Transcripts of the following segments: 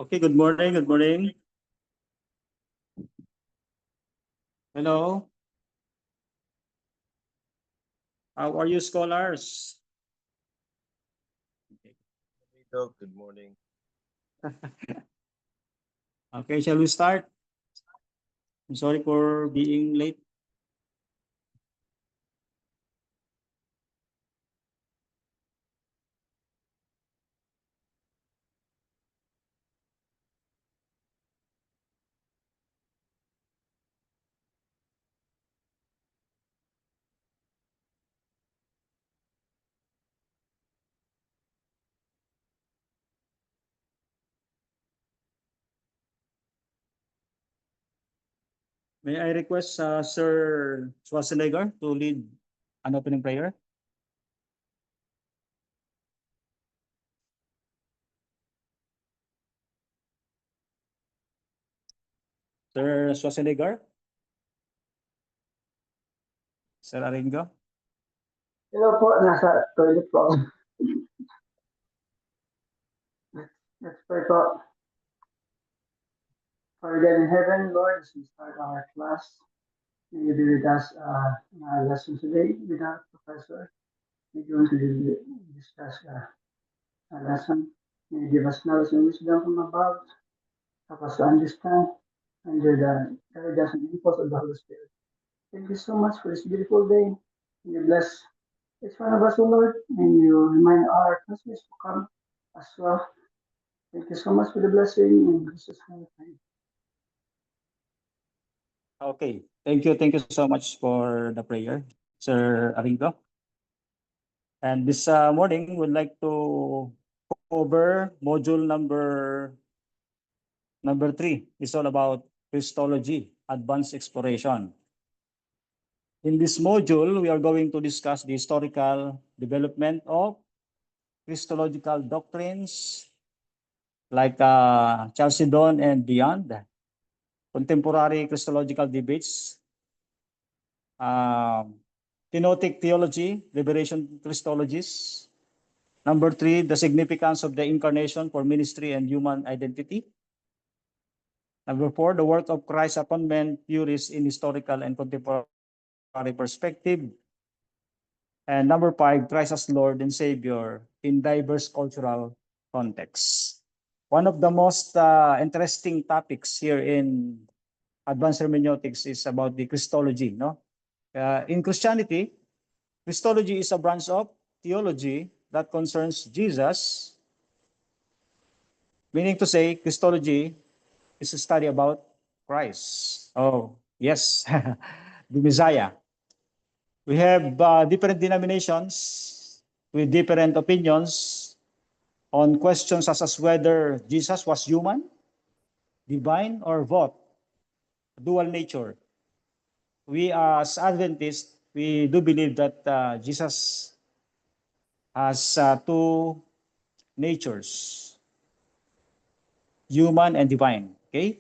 Okay, good morning, good morning. Hello. How are you, scholars? Good morning. Okay, shall we start? I'm sorry for being late. May I request Sir Schwarzenegger to lead an opening prayer? Sir Schwarzenegger? Sir Aringo? Hello po, nasa toilet po ako. Let's pray po. Father God in heaven, Lord, as we start our class, may you be with us in our lesson today with our professor. We're going to discuss our lesson. May you give us knowledge and wisdom from above. Help us to understand under the guidance and impulse of the Holy Spirit. Thank you so much for this beautiful day. May you bless each one of us, O Lord, and you remind our classmates to come as well. Thank you so much for the blessing in Jesus' name. Okay, thank you so much for the prayer, Sir Aringo. And this morning, we'd like to cover module number 3. It's all about Christology, advanced exploration. In this module, we are going to discuss the historical development of Christological doctrines like Chalcedon and beyond, contemporary Christological debates, kenotic theology, liberation Christologies. Number 3, the significance of the incarnation for ministry and human identity. Number 4, the work of Christ upon men, theories in historical and contemporary perspective. And number 5, Christ as Lord and Savior in diverse cultural contexts. One of the most interesting topics here in advanced hermeneutics is about the Christology. No, in Christianity, Christology is a branch of theology that concerns Jesus. Meaning to say, Christology is a study about Christ. Oh, yes, the Messiah. We have different denominations with different opinions on questions such as whether Jesus was human, divine, or both, dual nature. We as Adventists, we do believe that Jesus has two natures, human and divine. Okay?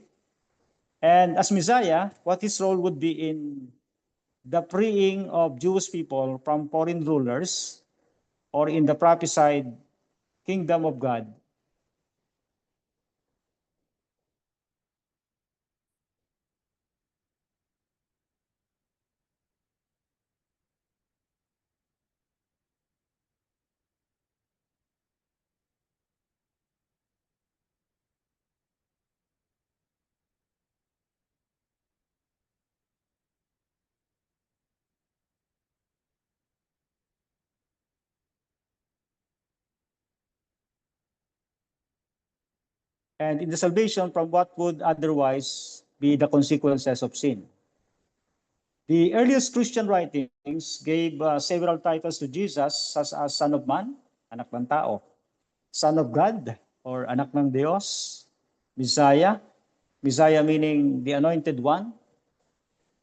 And as Messiah, what his role would be in the freeing of Jewish people from foreign rulers, or in the prophesied kingdom of God. And in the salvation from what would otherwise be the consequences of sin. The earliest Christian writings gave several titles to Jesus, such as Son of Man, anak ng tao, Son of God, or anak ng Diyos, Messiah, Messiah meaning the anointed one,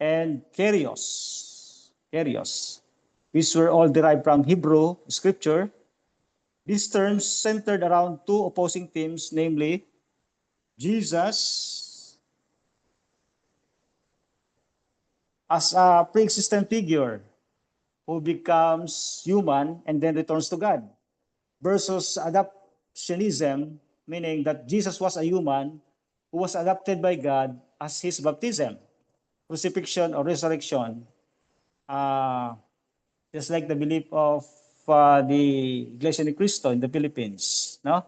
and Kyrios, Kyrios, which were all derived from Hebrew scripture. These terms centered around two opposing themes, namely Jesus as a pre-existent figure who becomes human and then returns to God, versus adoptionism, meaning that Jesus was a human who was adopted by God as his baptism, crucifixion, or resurrection, just like the belief of the Iglesia ni Cristo in the Philippines. No?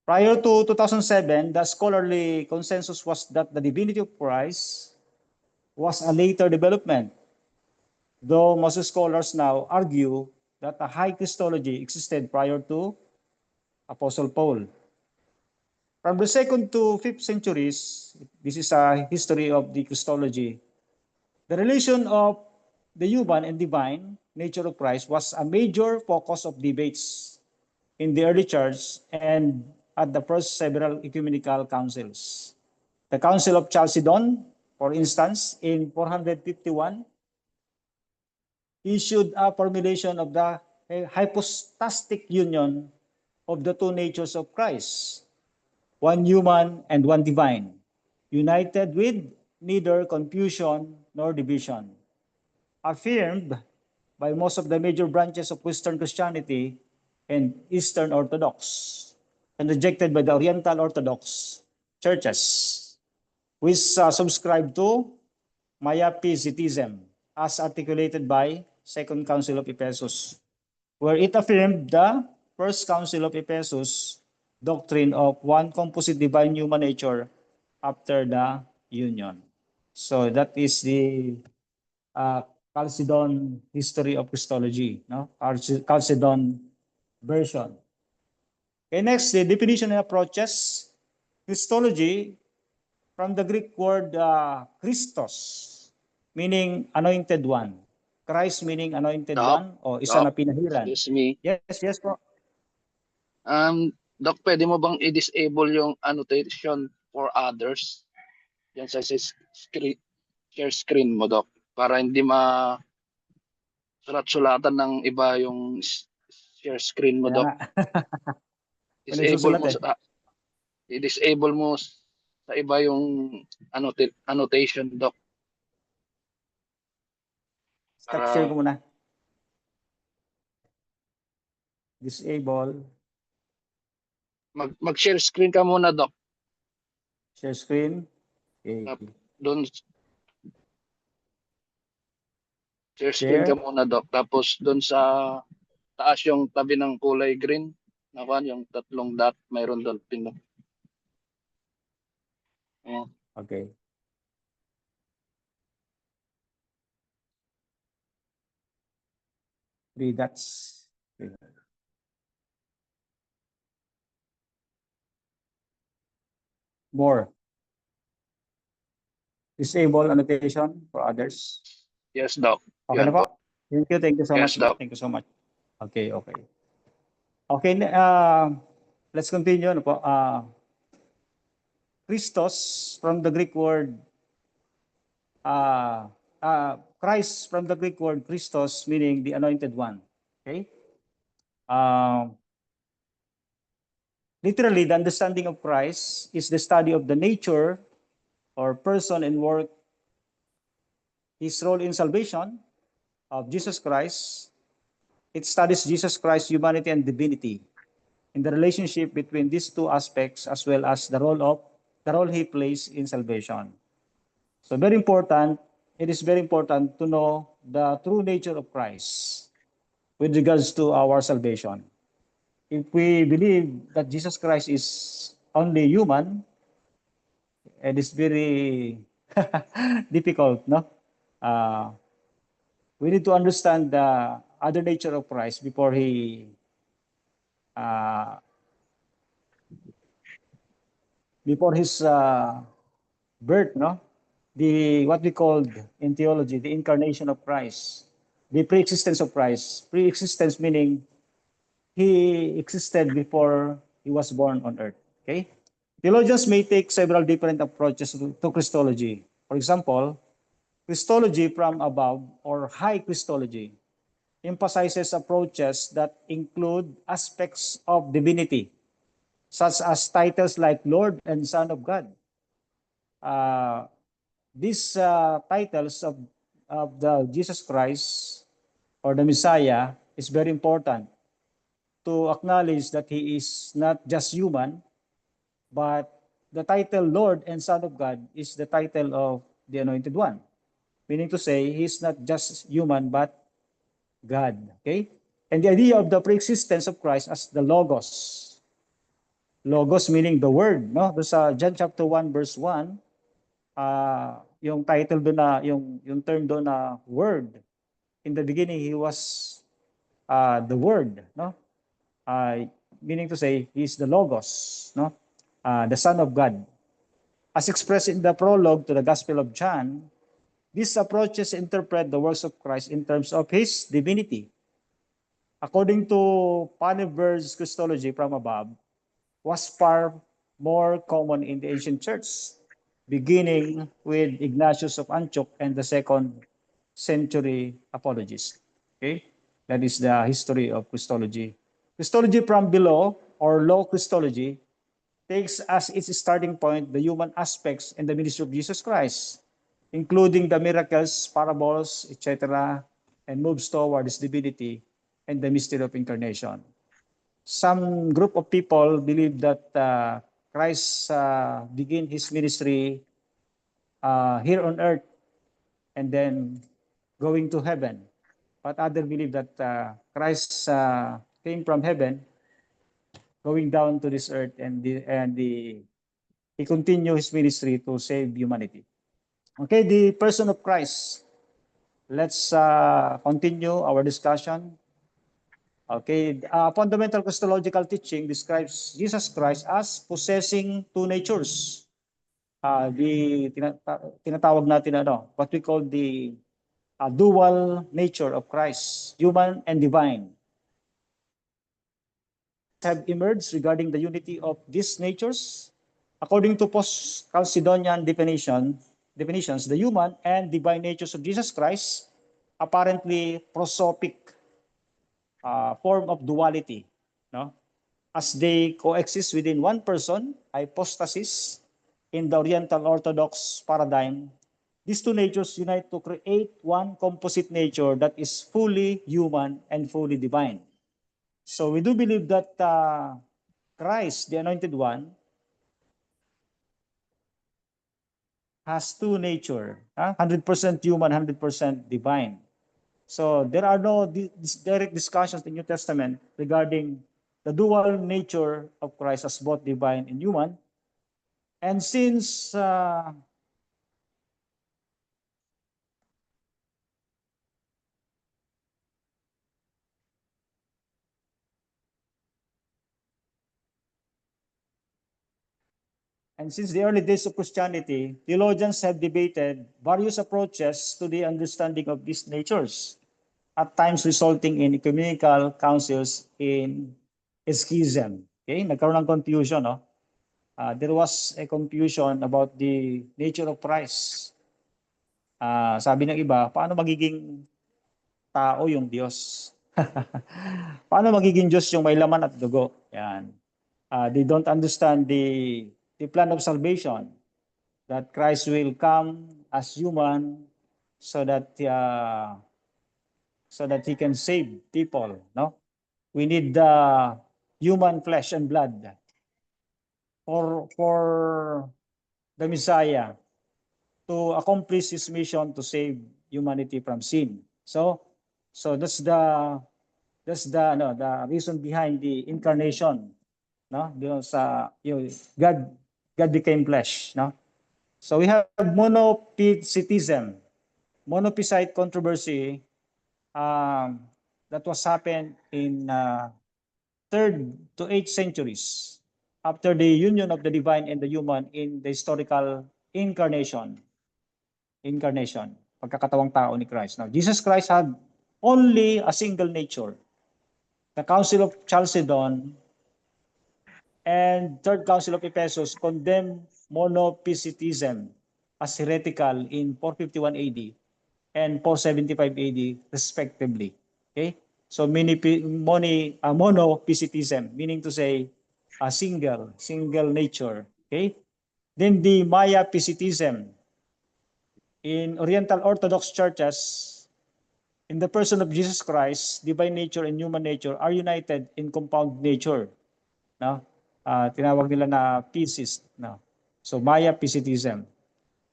Prior to 2007, the scholarly consensus was that the divinity of Christ was a later development, though most scholars now argue that a high Christology existed prior to Apostle Paul. From the 2nd to 5th centuries, this is a history of the Christology. The relation of the human and divine nature of Christ was a major focus of debates in the early church and at the first several ecumenical councils. The Council of Chalcedon, for instance, in 451, issued a formulation of the hypostatic union of the two natures of Christ, one human and one divine, united with neither confusion nor division, affirmed by most of the major branches of Western Christianity and Eastern Orthodox, and rejected by the Oriental Orthodox churches, which subscribe to Miaphysitism, as articulated by Second Council of Ephesus, where it affirmed the First Council of Ephesus doctrine of one composite divine human nature after the union. So that is the Chalcedon history of Christology, no? Chalcedon version. Okay, next, the definition and approaches. Christology, from the Greek word Christos, meaning anointed one. Christ meaning anointed Doc, one o isa na pinahiran. excuse me. Yes po. Doc, pwede mo bang i-disable yung annotation for others? Yan sa screen, share screen mo, Doc. Para hindi sulat-sulatan ng iba yung share screen mo, Kaya Doc. nga. Wala Disable susulat mo eh. i-disable mo sa iba yung annotation, Doc. Stop share ko muna. Disable. Mag-share screen ka muna, Doc. Share screen. Okay. Doon share screen ka Share. muna, Doc. Tapos doon sa taas yung tabi ng kulay green, nakuha yung tatlong dot, mayroon doon pindot. Okay. Three dots. Okay. More. Disable annotation for others. Yes, Doc. Okay na Yan po? po. Thank you so Yes, much. Doc. Thank you so much. Okay. Okay, let's continue. Ano po? Christos, from the Greek word, Christ, from the Greek word Christos, meaning the anointed one. Okay? Literally, the understanding of Christ is the study of the nature or person and work, his role in salvation of Jesus Christ. It studies Jesus Christ's humanity and divinity in the relationship between these two aspects, as well as the role he plays in salvation. So very important, it is very important to know the true nature of Christ with regards to our salvation. If we believe that Jesus Christ is only human, it is very difficult, no? We need to understand the other nature of Christ before before his birth, no? What we call in theology, the incarnation of Christ, the pre-existence of Christ. Pre-existence meaning he existed before he was born on earth. Okay? Theologians may take several different approaches to Christology. For example, Christology from above or high Christology emphasizes approaches that include aspects of divinity, such as titles like Lord and Son of God. These titles of the Jesus Christ or the Messiah is very important. to acknowledge that he is not just human, but the title Lord and Son of God is the title of the Anointed One. Meaning to say, he's not just human, but God. Okay? And the idea of the pre-existence of Christ as the Logos. Logos meaning the Word. No? Doon sa John chapter 1 verse 1, yung title doon na, yung term doon na Word. In the beginning, he was the Word. No? Meaning to say, he's the Logos. No? The Son of God. As expressed in the prologue to the Gospel of John, these approaches interpret the works of Christ in terms of his divinity. According to Panneberg's Christology from above, was far more common in the ancient church, beginning with Ignatius of Antioch and the 2nd century apologists. Okay, that is the history of Christology. Christology from below, or low Christology, takes as its starting point the human aspects and the ministry of Jesus Christ, including the miracles, parables, etc., and moves toward his divinity and the mystery of incarnation. Some group of people believe that Christ began his ministry here on earth and then going to heaven. But others believe that Christ came from heaven, going down to this earth, and he continued his ministry to save humanity. Okay, the person of Christ. Let's continue our discussion. Okay, fundamental Christological teaching describes Jesus Christ as possessing two natures. Tinatawag natin what we call the dual nature of Christ, human and divine. Have emerged regarding the unity of these natures. According to post-Chalcedonian definitions, the human and divine natures of Jesus Christ apparently prosopic form of duality, no? As they coexist within one person, hypostasis, in the Oriental Orthodox paradigm, these two natures unite to create one composite nature that is fully human and fully divine. So we do believe that Christ, the Anointed One, has two nature, 100% human, 100% divine. So there are no direct discussions in the New Testament regarding the dual nature of Christ as both divine and human. And since the early days of Christianity, theologians have debated various approaches to the understanding of these natures, at times resulting in ecumenical councils in schism. Okay, nagkaroon ng confusion, no? There was a confusion about the nature of Christ. Sabi ng iba, paano magiging tao yung Diyos? Paano magiging Diyos yung may laman at dugo? Yan. They don't understand the plan of salvation, that Christ will come as human so that he can save people, no? We need the human flesh and blood for the Messiah to accomplish his mission to save humanity from sin. So that's the reason behind the incarnation, no? God became flesh, no? So we have monophysitism, monophysite controversy that was happened in 3rd to 8th centuries after the union of the divine and the human in the historical incarnation, pagkakatawang tao ni Christ. Now, Jesus Christ had only a single nature. The Council of Chalcedon and Third Council of Ephesus condemned monophysitism as heretical in 451 AD and 475 AD respectively. Okay? So monophysitism, meaning to say a single nature. Okay? Then the Miaphysitism. In Oriental Orthodox churches, In the person of Jesus Christ, divine nature and human nature are united in compound nature. No? Tinawag nila na physis. No? So, Maya-Physitism.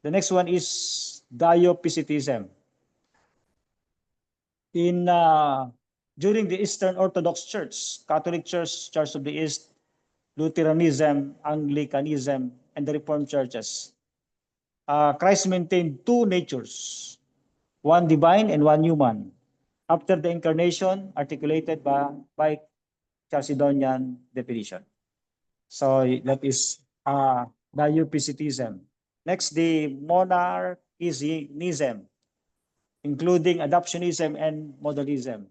The next one is Diophysitism. During the Eastern Orthodox Church, Catholic Church, Church of the East, Lutheranism, Anglicanism, and the Reformed churches, Christ maintained two natures, one divine and one human, after the incarnation articulated by Chalcedonian definition. So that is Diophysitism. Next, the Monarchism, including adoptionism and modalism.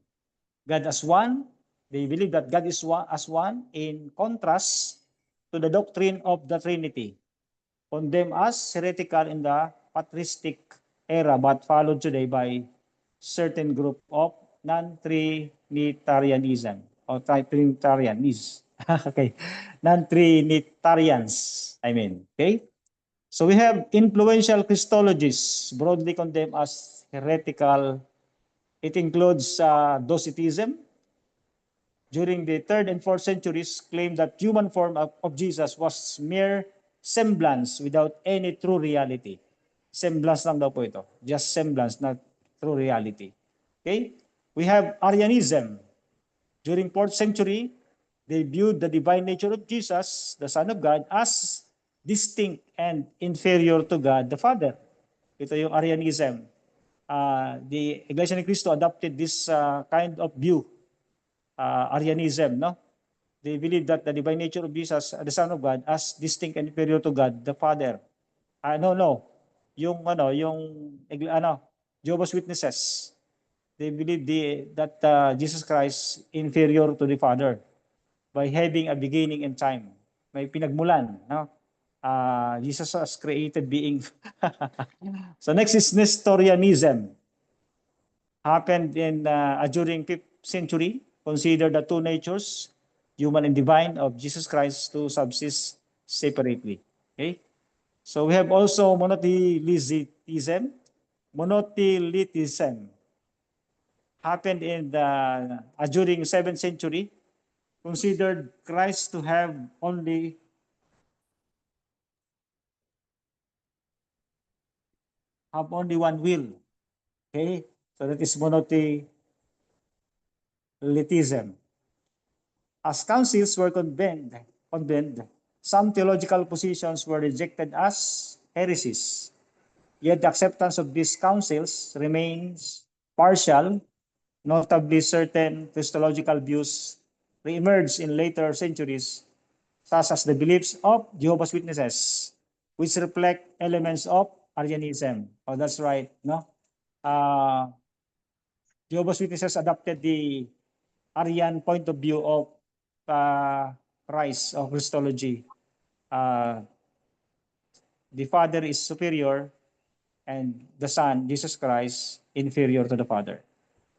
God as one, they believe that God is one as one in contrast to the doctrine of the Trinity, condemned as heretical in the patristic era but followed today by certain group of non-Trinitarianism or Trinitarianism. Okay, non-Trinitarians, I mean. Okay, so we have influential Christologies broadly condemned as heretical. It includes Docetism. During the 3rd and 4th centuries, claimed that human form of Jesus was mere semblance without any true reality. Semblance lang daw po ito. Just semblance, not true reality. Okay? We have Arianism. During 4th century, they viewed the divine nature of Jesus, the Son of God, as distinct and inferior to God the Father. Ito yung Arianism. The Iglesia ni Cristo adopted this kind of view, Arianism, no? They believe that the divine nature of Jesus, the Son of God, as distinct and inferior to God the Father. No. Yung Jehovah's Witnesses, they believe that Jesus Christ inferior to the Father by having a beginning and time. May pinagmulan, no? Jesus as created being. So next is Nestorianism. Happened during 5th century. Consider the two natures, human and divine, of Jesus Christ to subsist separately. Okay? So we have also monotheism. Monothelitism happened during 7th century. Considered Christ to have only one will. Okay? So that is monothelitism. As councils were convened, some theological positions were rejected as heresies. Yet the acceptance of these councils remains partial. Notably, certain Christological views re-emerged in later centuries, such as the beliefs of Jehovah's Witnesses, which reflect elements of Arianism. Oh, that's right, no? Jehovah's Witnesses adopted the Arian point of view of Christ, of Christology. The Father is superior and the Son, Jesus Christ, inferior to the Father.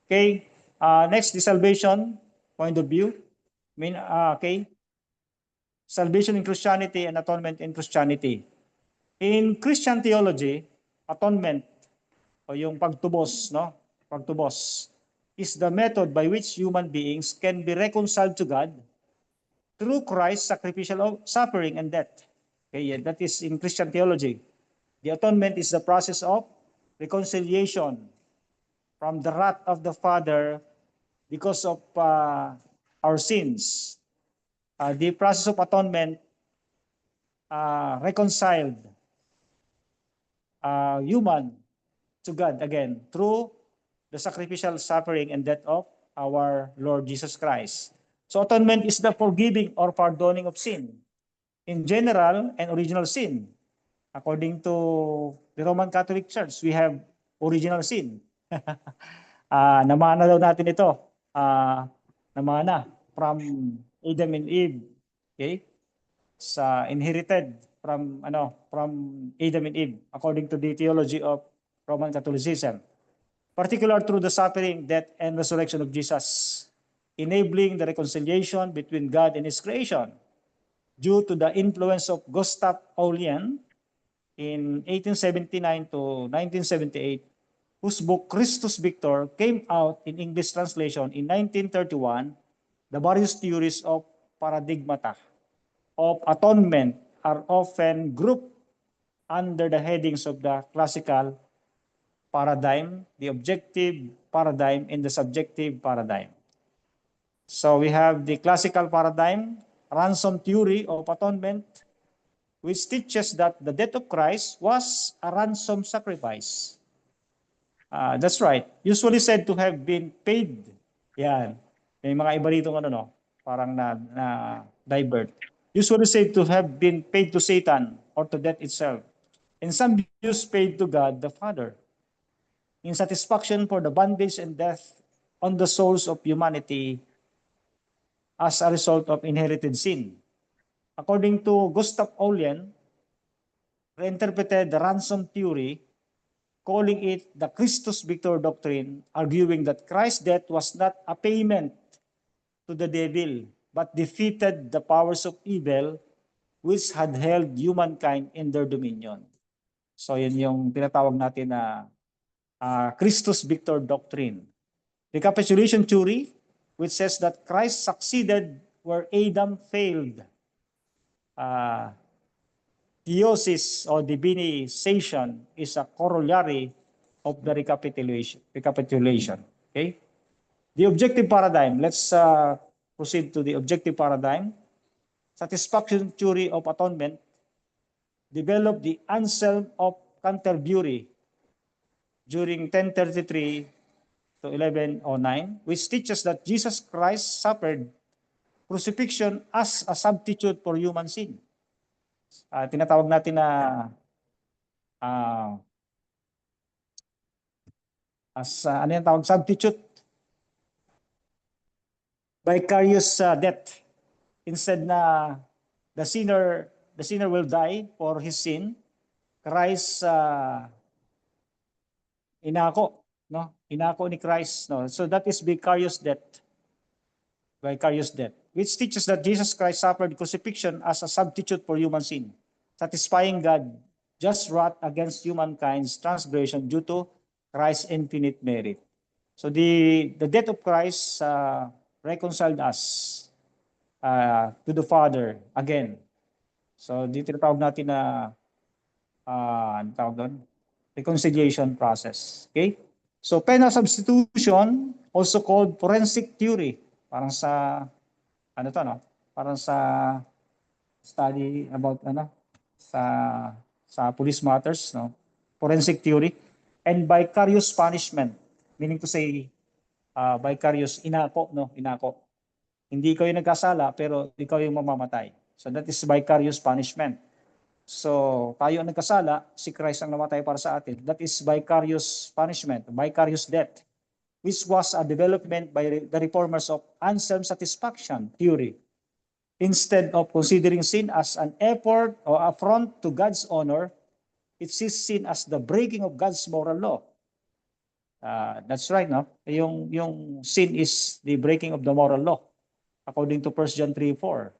Okay, next, the salvation point of view. Salvation in Christianity and atonement in Christianity. In Christian theology, atonement, o yung pagtubos, no? Pagtubos, is the method by which human beings can be reconciled to God through Christ's sacrificial suffering and death. Okay, that is in Christian theology. The atonement is the process of reconciliation from the wrath of the Father because of our sins. The process of atonement reconciled human to God again through the sacrificial suffering and death of our Lord Jesus Christ. So atonement is the forgiving or pardoning of sin in general and original sin. According to the Roman Catholic Church, we have original sin. Namana daw natin ito. Namana from Adam and Eve. Okay? Inherited from Adam and Eve according to the theology of Roman Catholicism. Particular through the suffering, death, and resurrection of Jesus, enabling the reconciliation between God and His creation. Due to the influence of Gustav Aulén in 1879 to 1978, whose book Christus Victor came out in English translation in 1931, the various theories of paradigmata of atonement are often grouped under the headings of the classical paradigm, the objective paradigm, and the subjective paradigm. So we have the classical paradigm, ransom theory of atonement, which teaches that the death of Christ was a ransom sacrifice. That's right. Usually said to have been paid. Yan. May mga iba rito parang na divert. Usually said to have been paid to Satan or to death itself. And some views paid to God the Father in satisfaction for the bondage and death on the souls of humanity as a result of inherited sin. According to Gustav Aulén, reinterpreted the ransom theory, calling it the Christus Victor doctrine, arguing that Christ's death was not a payment to the devil, but defeated the powers of evil which had held humankind in their dominion. So yun yung tinatawag natin na Christus Victor doctrine. Recapitulation theory, which says that Christ succeeded where Adam failed. Theosis or divinization is a corollary of the recapitulation. Okay? The objective paradigm. Let's proceed to the objective paradigm. Satisfaction theory of atonement developed the Anselm of Canterbury during 1033 to 1109, which teaches that Jesus Christ suffered crucifixion as a substitute for human sin. Tinatawag natin na ano yung tawag? Substitute. Vicarious death. Instead na the sinner will die for his sin, Christ inako ni Christ, no? So that is vicarious death. Vicarious death, which teaches that Jesus Christ suffered crucifixion as a substitute for human sin, satisfying God just wrath against humankind's transgression due to Christ's infinite merit. So the death of Christ reconciled us to the Father again. So dito tinatawag natin na ano tawag doon? Reconciliation process. Okay? So penal substitution, also called forensic theory, parang sa ano to, no? Parang sa study about sa police matters, no? Forensic theory and vicarious punishment, meaning to say vicarious inako, no? Inako. Hindi kayo nagkasala pero ikaw yung mamamatay. So that is vicarious punishment. So tayo ang nagkasala, si Christ ang namatay para sa atin. That is vicarious punishment, vicarious death, which was a development by the reformers of Anselm satisfaction theory. Instead of considering sin as an effort or affront to God's honor, it sees sin as the breaking of God's moral law. That's right, no? Yung sin is the breaking of the moral law, according to 1 John 3:4.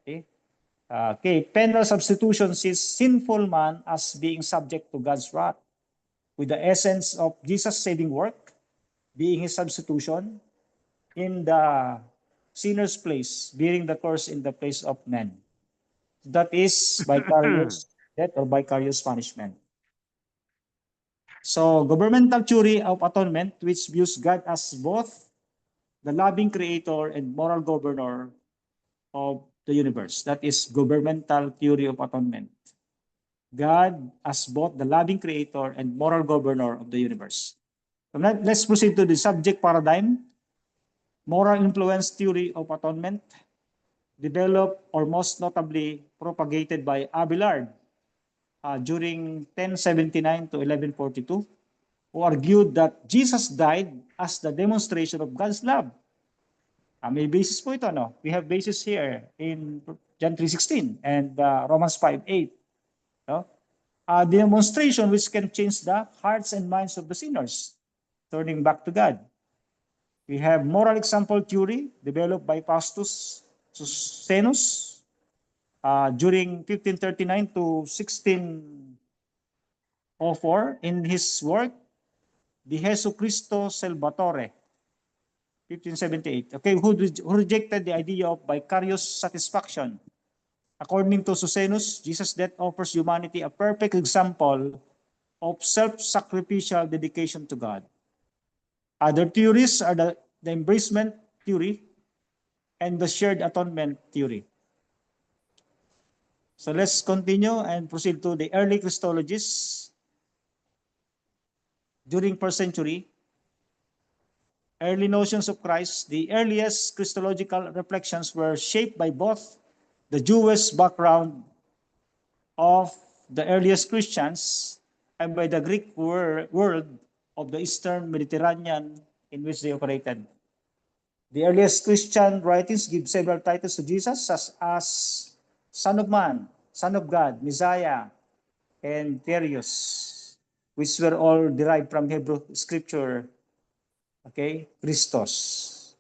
Okay, penal substitution sees sinful man as being subject to God's wrath, with the essence of Jesus' saving work being his substitution in the sinner's place, bearing the curse in the place of men. That is vicarious death or vicarious punishment. So, governmental theory of atonement, which views God as both the loving creator and moral governor of the universe. That is governmental theory of atonement. God as both the loving creator and moral governor of the universe. So let's proceed to the subject paradigm. Moral influence theory of atonement, developed or most notably propagated by Abelard during 1079 to 1142, who argued that Jesus died as the demonstration of God's love. May basis po ito, no? We have basis here in John 3:16 and Romans 5:8. No? Demonstration which can change the hearts and minds of the sinners, turning back to God. We have moral example theory developed by Faustus Socenus during 1539 to 1604 in his work, the Jesu Cristo Salvatore, 1578. Okay, who rejected the idea of vicarious satisfaction. According to Socenus, Jesus' death offers humanity a perfect example of self-sacrificial dedication to God. Other theories are the embracement theory and the shared atonement theory. So let's continue and proceed to the early Christologies. During first century, early notions of Christ, the earliest Christological reflections were shaped by both the Jewish background of the earliest Christians and by the Greek world of the Eastern Mediterranean in which they operated. The earliest Christian writings give several titles to Jesus such as Son of Man, Son of God, Messiah, and Kyrios, which were all derived from Hebrew scripture, okay, Christos.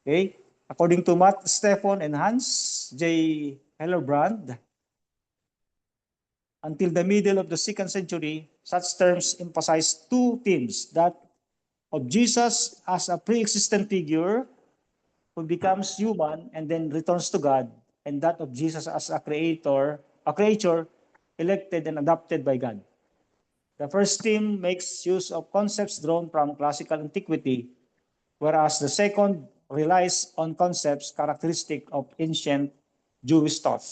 Okay, according to Matt Stephan and Hans J. Hellerbrand, until the middle of the 2nd century, such terms emphasize two themes: that of Jesus as a pre-existent figure who becomes human and then returns to God, and that of Jesus as a creator, a creature elected and adopted by God. The first theme makes use of concepts drawn from classical antiquity, whereas the second relies on concepts characteristic of ancient Jewish thought.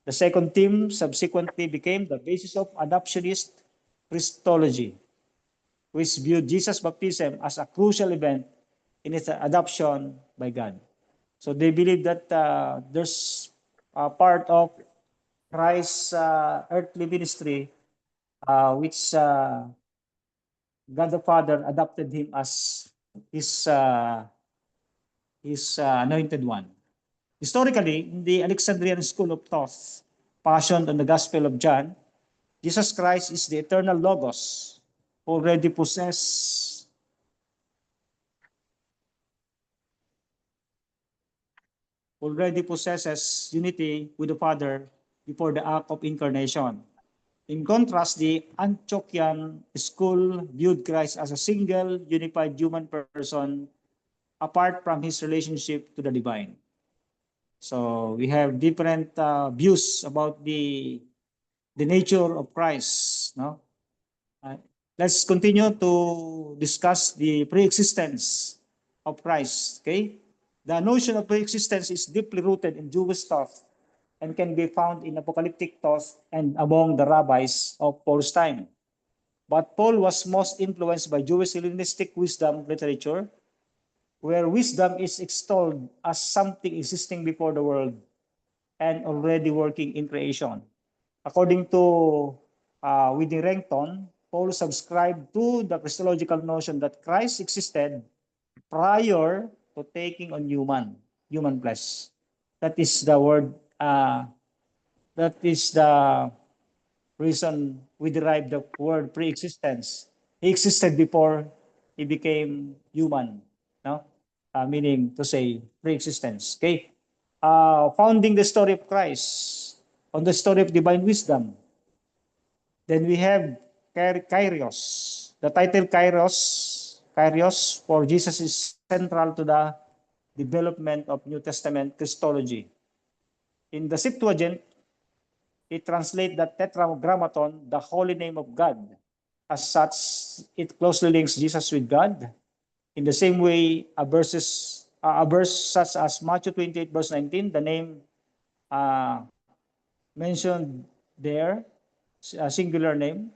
The second theme subsequently became the basis of adoptionist Christology, which viewed Jesus' baptism as a crucial event in its adoption by God. So they believe that there's a part of Christ's earthly ministry which God the Father adopted him as his anointed one. Historically, in the Alexandrian school of thought, fashioned on the Gospel of John, Jesus Christ is the eternal Logos, who already possesses unity with the Father before the act of incarnation. In contrast, the Antiochian school viewed Christ as a single, unified human person apart from his relationship to the divine. So we have different views about the nature of Christ. No, let's continue to discuss the pre-existence of Christ. Okay, the notion of pre-existence is deeply rooted in Jewish thought and can be found in apocalyptic thought and among the rabbis of Paul's time. But Paul was most influenced by Jewish Hellenistic wisdom literature, where wisdom is extolled as something existing before the world and already working in creation. According to Whitney Renton, Paul subscribed to the Christological notion that Christ existed prior to taking on human flesh. That is the word, that is the reason we derive the word pre-existence. He existed before he became human, no? Meaning to say pre-existence. Okay. Founding the story of Christ on the story of divine wisdom. Then we have Kyrios. The title Kyrios for Jesus is central to the development of New Testament Christology. In the Septuagint, it translates the Tetragrammaton, the holy name of God. As such, it closely links Jesus with God. In the same way, a verse such as Matthew 28, verse 19, the name mentioned there, a singular name,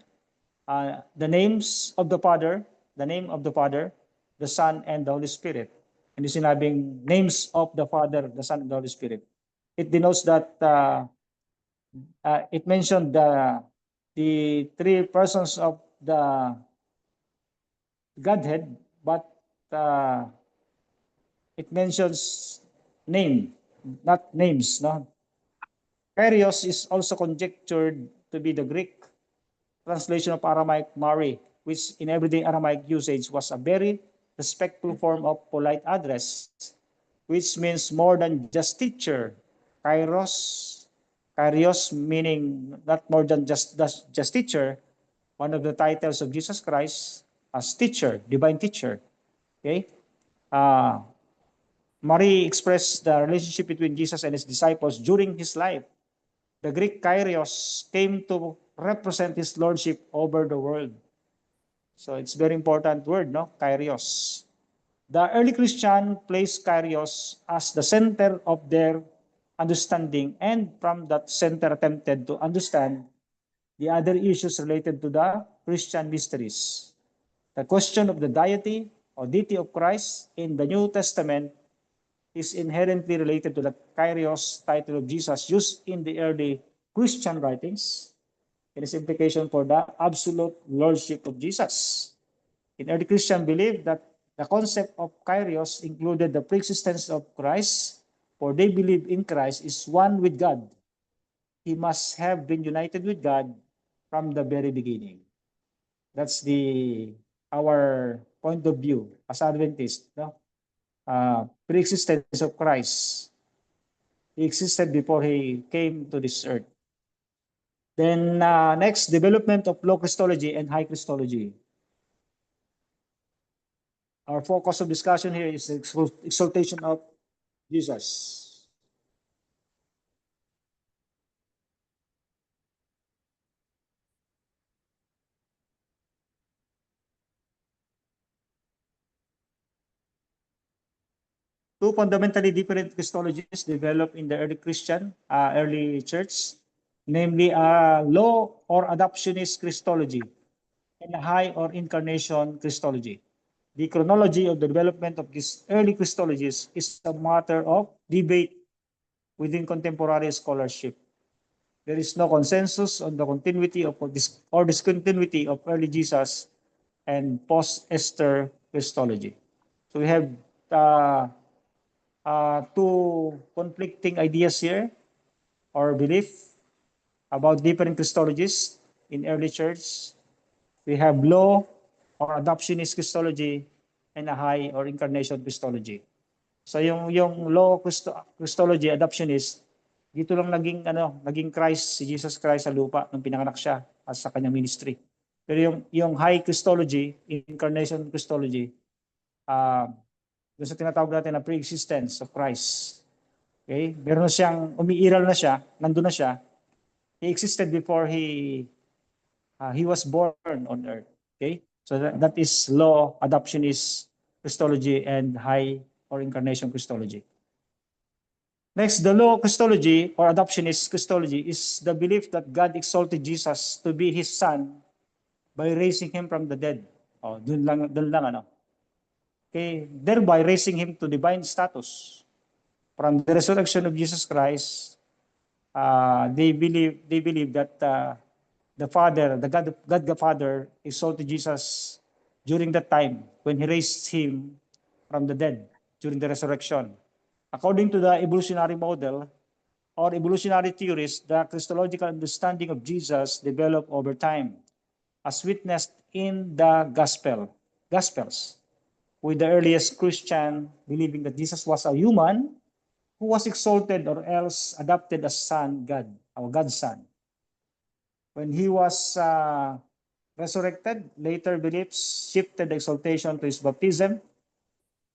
the names of the Father, the name of the Father, the Son, and the Holy Spirit. And yung sinabing names of the Father, the Son, and the Holy Spirit. It denotes that it mentioned the three persons of the Godhead, but it mentions name, not names. No? Kyrios is also conjectured to be the Greek translation of Aramaic Mari, which in everyday Aramaic usage was a very respectful form of polite address, which means more than just teacher. Kyrios meaning not more than just teacher, one of the titles of Jesus Christ, as teacher, divine teacher. Okay? Uh, Mary expressed the relationship between Jesus and his disciples during his life. The Greek Kyrios came to represent his lordship over the world. So it's very important word, no? Kyrios. The early Christian placed Kyrios as the center of their understanding, and from that center attempted to understand the other issues related to the Christian mysteries. The question of the deity or deity of Christ in the New Testament is inherently related to the Kyrios title of Jesus used in the early Christian writings. It is implication for the absolute lordship of Jesus. In early Christian belief that the concept of Kyrios included the preexistence of Christ, for they believe in Christ is one with God. He must have been united with God from the very beginning. That's our point of view as Adventists. No? Pre-existence of Christ. He existed before he came to this earth. Then next, development of low Christology and high Christology. Our focus of discussion here is the exaltation of Jesus. Two fundamentally different Christologies developed in the early church, namely a low or adoptionist Christology and a high or incarnation Christology. The chronology of the development of these early Christologies is a matter of debate within contemporary scholarship. There is no consensus on the continuity or discontinuity of early Jesus and post-Esther Christology. So we have two conflicting ideas here or belief about different Christologies in early church. We have low or adoptionist Christology and a high or incarnation Christology. So yung low Christology, adoptionist, dito lang naging Christ, si Jesus Christ sa lupa nung pinanganak siya at sa kanyang ministry. Pero yung high Christology, incarnation Christology, doon sa tinatawag natin na pre-existence of Christ. Okay? Meron na siyang, umiiral na siya, nandun na siya. He existed before he was born on earth. Okay? So that is low adoptionist Christology and high or incarnation Christology. Next, the low Christology or adoptionist Christology is the belief that God exalted Jesus to be his son by raising him from the dead. Oh, dun lang ano. Okay, thereby raising him to divine status. From the resurrection of Jesus Christ, they believe that the Father, God the Father, exalted Jesus during that time when he raised him from the dead during the resurrection. According to the evolutionary model or evolutionary theories, the Christological understanding of Jesus developed over time, as witnessed in the Gospels, with the earliest Christian believing that Jesus was a human who was exalted or else adopted as son, God, our God's son. When he was resurrected, later beliefs shifted the exaltation to his baptism,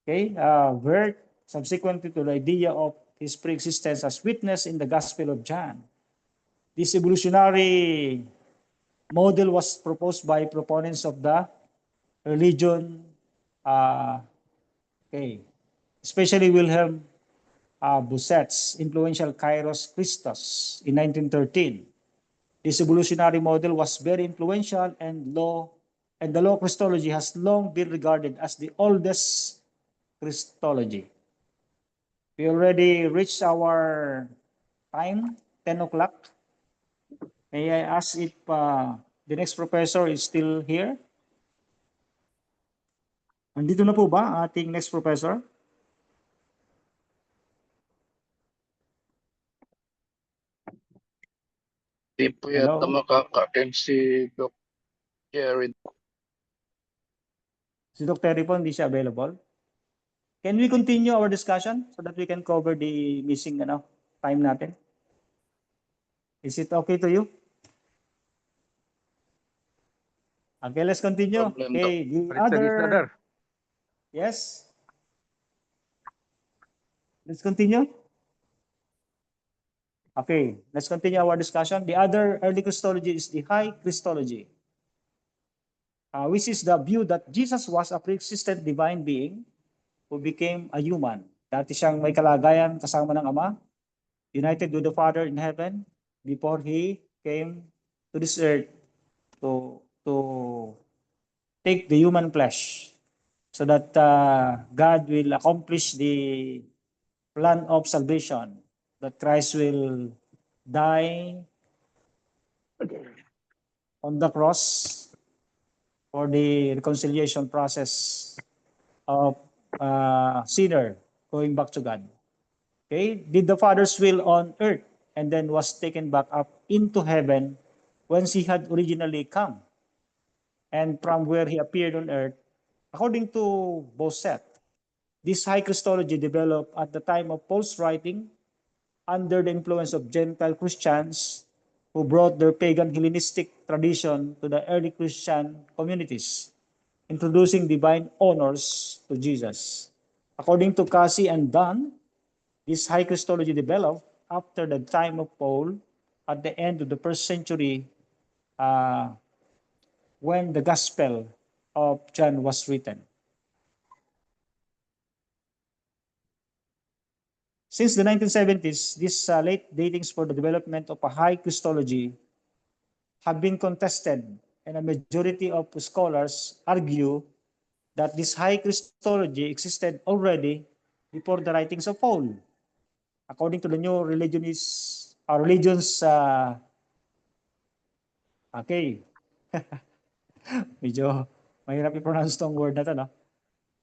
okay, where subsequently to the idea of his pre-existence as witnessed in the Gospel of John. This evolutionary model was proposed by proponents of the religion, okay, especially Wilhelm Bousset's influential Kairos Christos in 1913. This evolutionary model was very influential and the low Christology has long been regarded as the oldest Christology. We already reached our time, 10 o'clock. May I ask if the next professor is still here? Nandito na po ba ating next professor? Di po yata Hello? makaka-attend si Doc Jerry. Si Dr. Terry po, hindi siya available. Can we continue our discussion so that we can cover the missing time natin? Is it okay to you? Okay, let's continue. Problem, Doc. Okay, the other, yes. Let's continue. Okay, let's continue our discussion. The other early Christology is the high Christology, which is the view that Jesus was a pre-existent divine being who became a human. Dati siyang may kalagayan kasama ng Ama, united with the Father in heaven before He came to this earth to take the human flesh so that God will accomplish the plan of salvation, that Christ will die on the cross for the reconciliation process of sinner going back to God. Okay, did the Father's will on earth and then was taken back up into heaven whence He had originally come, and from where He appeared on earth, according to Boset. This high Christology developed at the time of Paul's writing under the influence of Gentile Christians who brought their pagan Hellenistic tradition to the early Christian communities, introducing divine honors to Jesus. According to Cassie and Dunn, this high Christology developed after the time of Paul at the end of the first century when the Gospel of John was written. Since the 1970s, these late datings for the development of a high Christology have been contested, and a majority of scholars argue that this high Christology existed already before the writings of Paul. According to the new religions, okay, medyo mahirap i-pronounce tong word na to, no?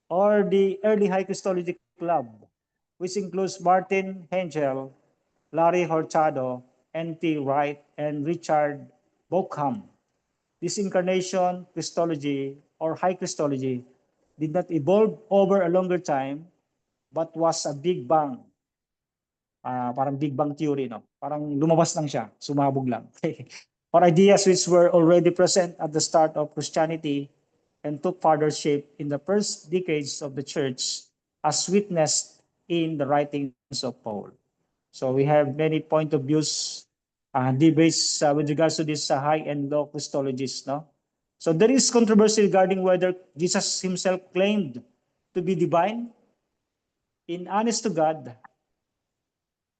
Or the early high Christology club, which includes Martin Hengel, Larry Hurtado, N.T. Wright, and Richard Bauckham. This incarnation Christology or high Christology did not evolve over a longer time, but was a big bang. Parang big bang theory, no? Parang lumabas lang siya, sumabog lang. Or ideas which were already present at the start of Christianity and took further shape in the first decades of the church as witnessed in the writings of Paul. So we have many point of views, debates with regards to this high and low Christologies, no? So there is controversy regarding whether Jesus himself claimed to be divine. In Honest to God,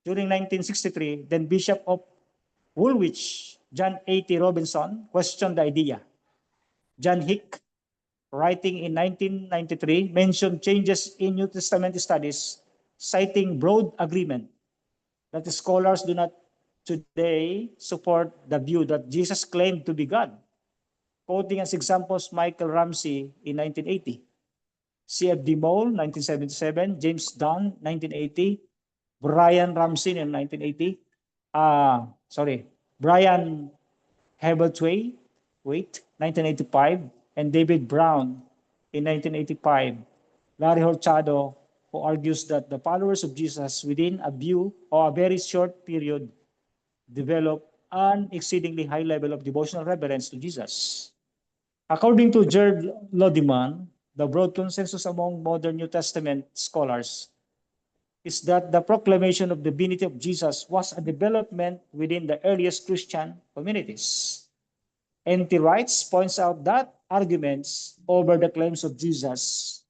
during 1963, then Bishop of Woolwich, John A.T. Robinson, questioned the idea. John Hick, writing in 1993, mentioned changes in New Testament studies, citing broad agreement that the scholars do not today support the view that Jesus claimed to be God, quoting as examples Michael Ramsey in 1980, C.F.D. Moule, 1977, James Dunn, 1980, Brian Ramsey in 1980, Brian Hebelthwaite, 1985, and David Brown in 1985. Larry Hurtado, who argues that the followers of Jesus within a view or a very short period develop an exceedingly high level of devotional reverence to Jesus. According to Jared Lodiman, the broad consensus among modern New Testament scholars is that the proclamation of the divinity of Jesus was a development within the earliest Christian communities. N.T. Wright points out that arguments over the claims of Jesus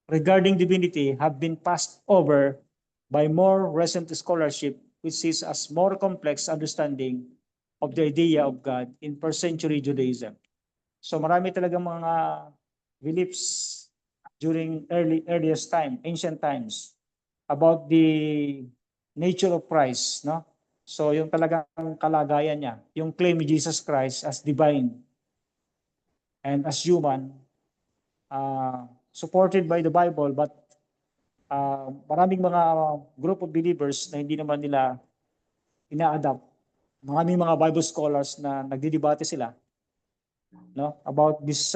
regarding divinity have been passed over by more recent scholarship, which sees as more complex understanding of the idea of God in first century Judaism. So marami talagang mga beliefs during earliest time, ancient times, about the nature of Christ, no? So yung talagang kalagayan niya, yung claim ni Jesus Christ as divine and as human, supported by the Bible, but maraming mga group of believers na hindi naman nila ina-adapt. Maraming mga Bible scholars na nagdidebate sila, no, about this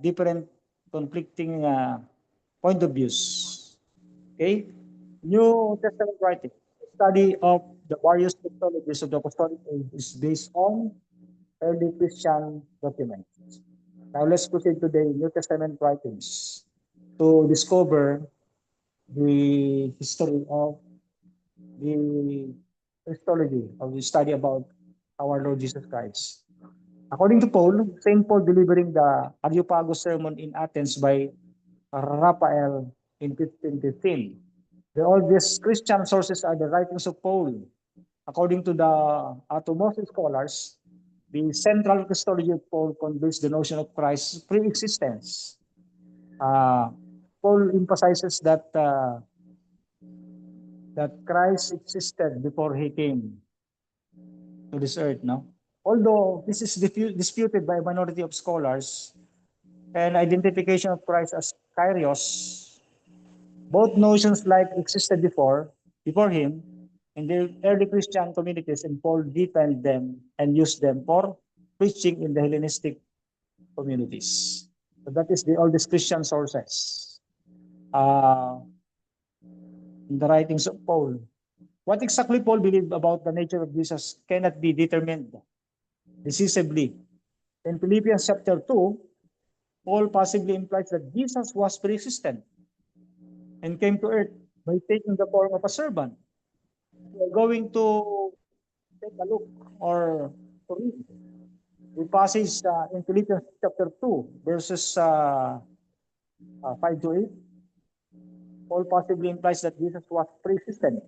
different conflicting point of views. Okay? New Testament writing, study of the various mythologies of the apostolic age is based on early Christian documents. Now let's proceed to the New Testament writings to discover the history of the Christology, of the study about our Lord Jesus Christ. According to Paul, Saint Paul delivering the Areopagus sermon in Athens by Raphael in 1515. The oldest Christian sources are the writings of Paul. According to the Atomos scholars, the central Christology of Paul conveys the notion of Christ's pre-existence. Paul emphasizes that Christ existed before he came to this earth. No, although this is disputed by a minority of scholars, and identification of Christ as Kyrios, both notions like existed before him, in the early Christian communities, and Paul deepened them and used them for preaching in the Hellenistic communities. So that is the oldest Christian sources. In the writings of Paul. What exactly Paul believed about the nature of Jesus cannot be determined decisively. In Philippians chapter 2, Paul possibly implies that Jesus was pre-existent and came to earth by taking the form of a servant. We're going to take a look or to read the passage in Philippians chapter 2, verses 5 to 8. Paul possibly implies that Jesus was pre-existent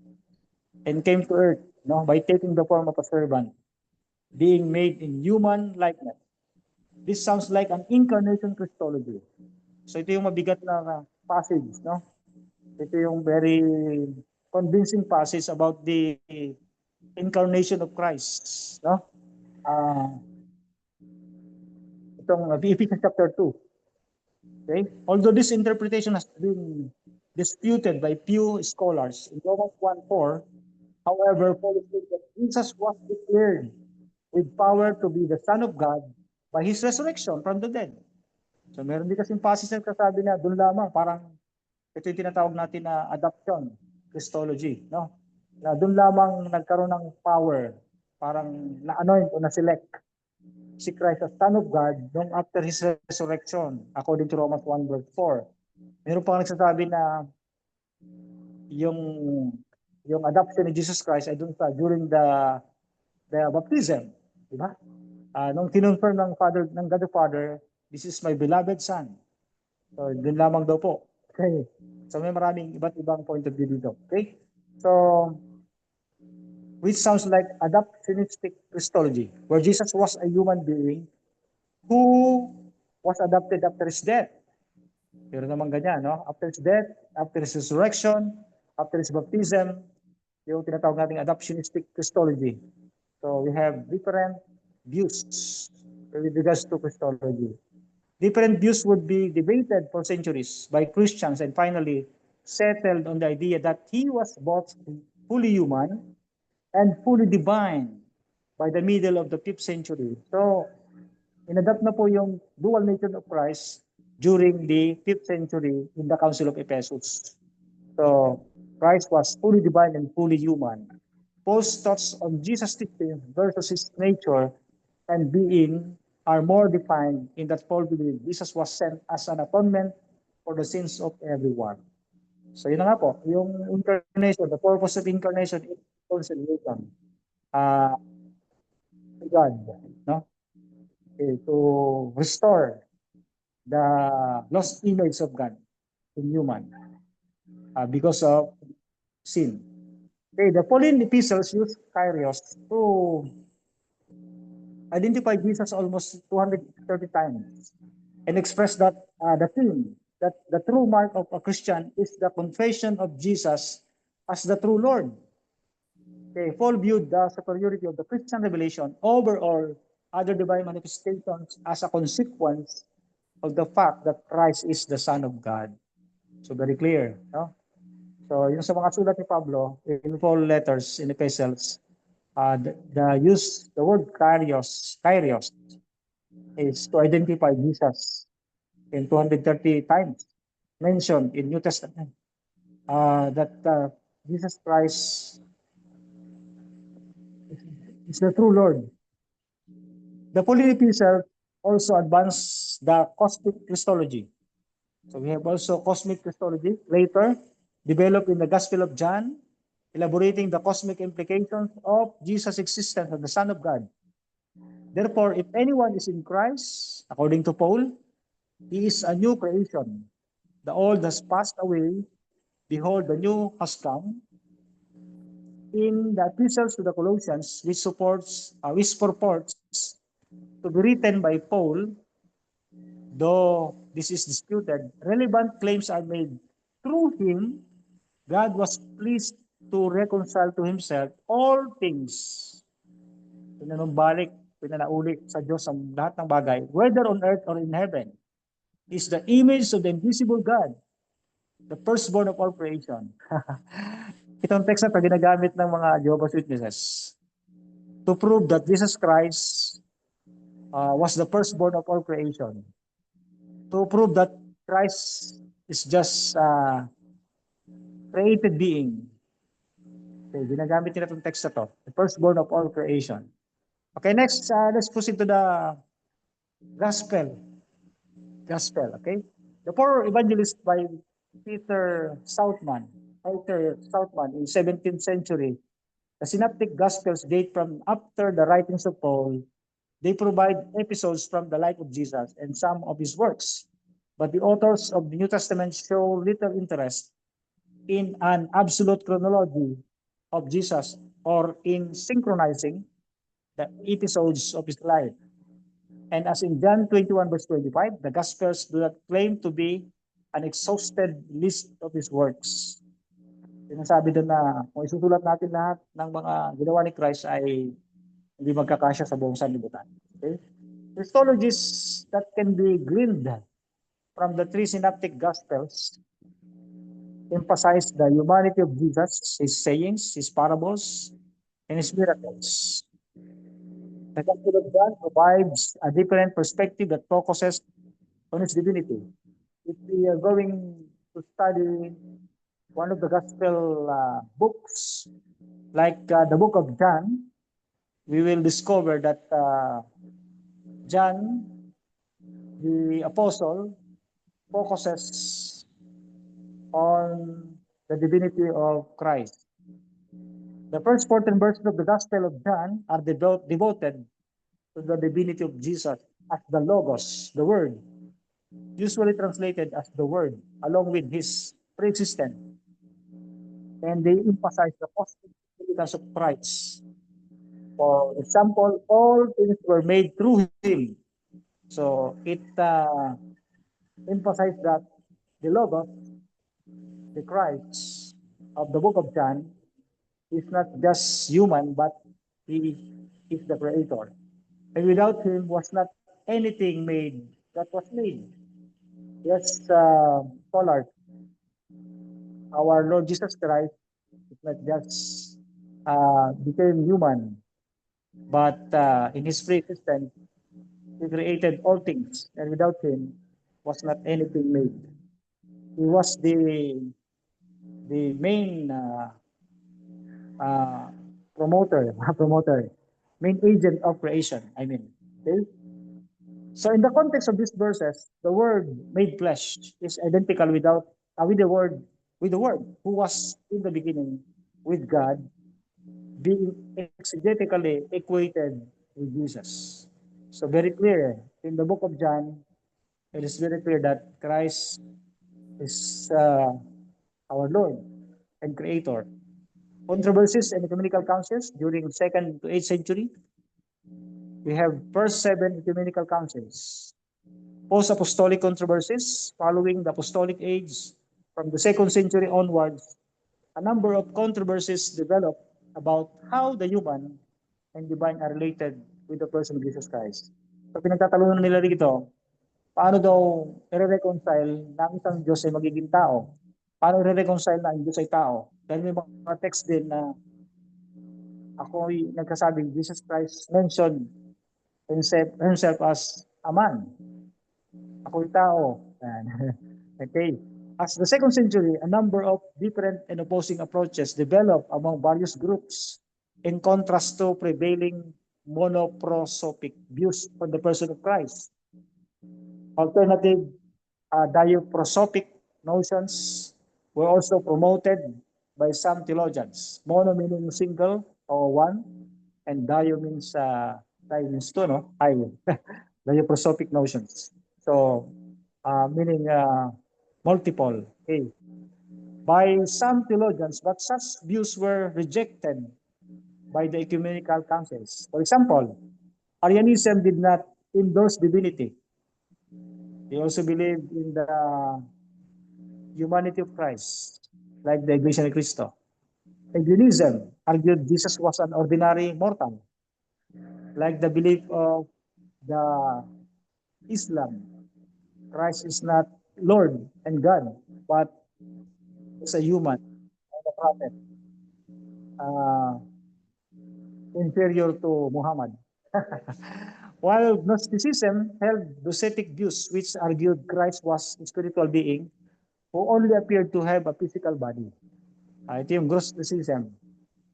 and came to earth, by taking the form of a servant, being made in human likeness. This sounds like an incarnation Christology. So ito yung mabigat na passage, no? Ito yung very convincing passage about the incarnation of Christ, no? Itong Ephesians chapter 2. Okay? Although this interpretation has been disputed by few scholars in Romans 1:4, however, Paul states that Jesus was declared with power to be the Son of God by His resurrection from the dead. So meron din kasing passage na kasabi na doon lamang, parang ito yung tinatawag natin na adoption Christology, no? Na doon lamang nagkaroon ng power, parang na-anoint o na-select si Christ as Son of God nung after His resurrection, according to Romans 1:4. Meron pa nagsasabi na yung adoption ni Jesus Christ ay doon sa during the baptism, di ba? Nung kinonfirm ng God the Father, this is my beloved Son. So doon lamang daw po. Okay. So may maraming iba't ibang point of view dito. Okay? So which sounds like adoptionistic Christology, where Jesus was a human being who was adopted after his death. Pero naman ganyan, no? After his death, after his resurrection, after his baptism, yung tinatawag nating adoptionistic Christology. So we have different views with regards to Christology. Different views would be debated for centuries by Christians and finally settled on the idea that he was both fully human and fully divine by the middle of the 5th century. So, inadapt na po yung dual nature of Christ during the 5th century in the Council of Ephesus. So, Christ was fully divine and fully human. Paul's thoughts on Jesus' teaching versus his nature and being are more defined in that Paul believed Jesus was sent as an atonement for the sins of everyone. So yun na nga po, yung incarnation, the purpose of incarnation is reconciliation to God, no? Okay, to restore the lost image of God in human because of sin. Okay, the Pauline epistles use Kyrios to identify Jesus almost 230 times and express that the theme that the true mark of a Christian is the confession of Jesus as the true Lord. Okay, Paul viewed the superiority of the Christian revelation over all other divine manifestations as a consequence of the fact that Christ is the Son of God. So very clear, no? So yung sa mga sulat ni Pablo in Paul letters in epistles, the word Kyrios is to identify Jesus in 230 times mentioned in New Testament that Jesus Christ is the true Lord. The Pauline epistles also advance the cosmic Christology. So we have also cosmic Christology later developed in the Gospel of John, elaborating the cosmic implications of Jesus' existence as the Son of God. Therefore, if anyone is in Christ, according to Paul, he is a new creation. The old has passed away. Behold, the new has come. In the epistles to the Colossians, which purports to be written by Paul, though this is disputed, relevant claims are made. Through him, God was pleased to reconcile to himself all things. Pinanumbalik, pinanauli sa Diyos ang lahat ng bagay, whether on earth or in heaven. He is the image of the invisible God, the firstborn of all creation. Itong text na ito ginagamit ng mga Jehovah's Witnesses to prove that Jesus Christ was the firstborn of all creation. To prove that Christ is just a created being. Okay, ginagamit nila itong text na ito, the firstborn of all creation. Okay, next, let's proceed to the gospel. Gospel, okay? The four evangelists by Peter Southman in 17th century. The synoptic gospels date from after the writings of Paul. They provide episodes from the life of Jesus and some of his works. But the authors of the New Testament show little interest in an absolute chronology of Jesus or in synchronizing the episodes of his life. And as in John 21 verse 25, the Gospels do not claim to be an exhausted list of his works. Sinasabi doon na kung isusulat natin lahat ng mga ginawa ni Christ ay hindi magkakasya sa buong sanlibutan. Okay? Christologies that can be gleaned from the three synoptic Gospels emphasize the humanity of Jesus, his sayings, his parables, and his miracles. The Gospel of John provides a different perspective that focuses on his divinity. If we are going to study one of the Gospel books, like the book of John, we will discover that John, the apostle, focuses on the divinity of Christ. The first 14 verses of the Gospel of John are devoted to the divinity of Jesus as the Logos, the Word, usually translated as the Word, along with his pre-existence. And they emphasize the cosmic significance of Christ. For example, all things were made through him. So it emphasizes that the Logos, the Christ of the book of John, is not just human, but he is the creator. And without him was not anything made that was made. Yes, scholars, our Lord Jesus Christ is not just became human, but in his pre-existence, he created all things, and without him was not anything made. He was the main promoter, main agent of creation. Okay? So in the context of these verses, the Word made flesh is identical with the Word who was in the beginning with God, being exegetically equated with Jesus. So very clear in the book of John, it is very clear that Christ is our Lord and Creator. Controversies and ecumenical councils during 2nd to 8th century. We have first 7 ecumenical councils. Post-apostolic controversies following the apostolic age from the 2nd century onwards. A number of controversies developed about how the human and divine are related with the person of Jesus Christ. So pinagtatalunan nila rito, paano daw i-reconcile na ang isang Diyos ay magiging tao? Paano i-reconcile na ang Diyos ay tao? Dahil may mga text din na ako ay nagkasabing Jesus Christ mentioned himself as a man. Ako'y tao. Okay. As the 2nd century, a number of different and opposing approaches developed among various groups in contrast to prevailing monoprosopic views on the person of Christ. Alternative diaprosopic notions were also promoted by some theologians. Mono meaning single or one, and dio means two, no? Diaprosopic notions. So, meaning multiple. Okay. By some theologians, but such views were rejected by the ecumenical councils. For example, Arianism did not endorse divinity. They also believed in the humanity of Christ, like the Iglesia ni Cristo. Arianism argued Jesus was an ordinary mortal, like the belief of the Islam. Christ is not Lord and God, but is a human and a prophet, inferior to Muhammad. While Gnosticism held docetic views, which argued Christ was a spiritual being who only appeared to have a physical body. Ito yung Gnosticism.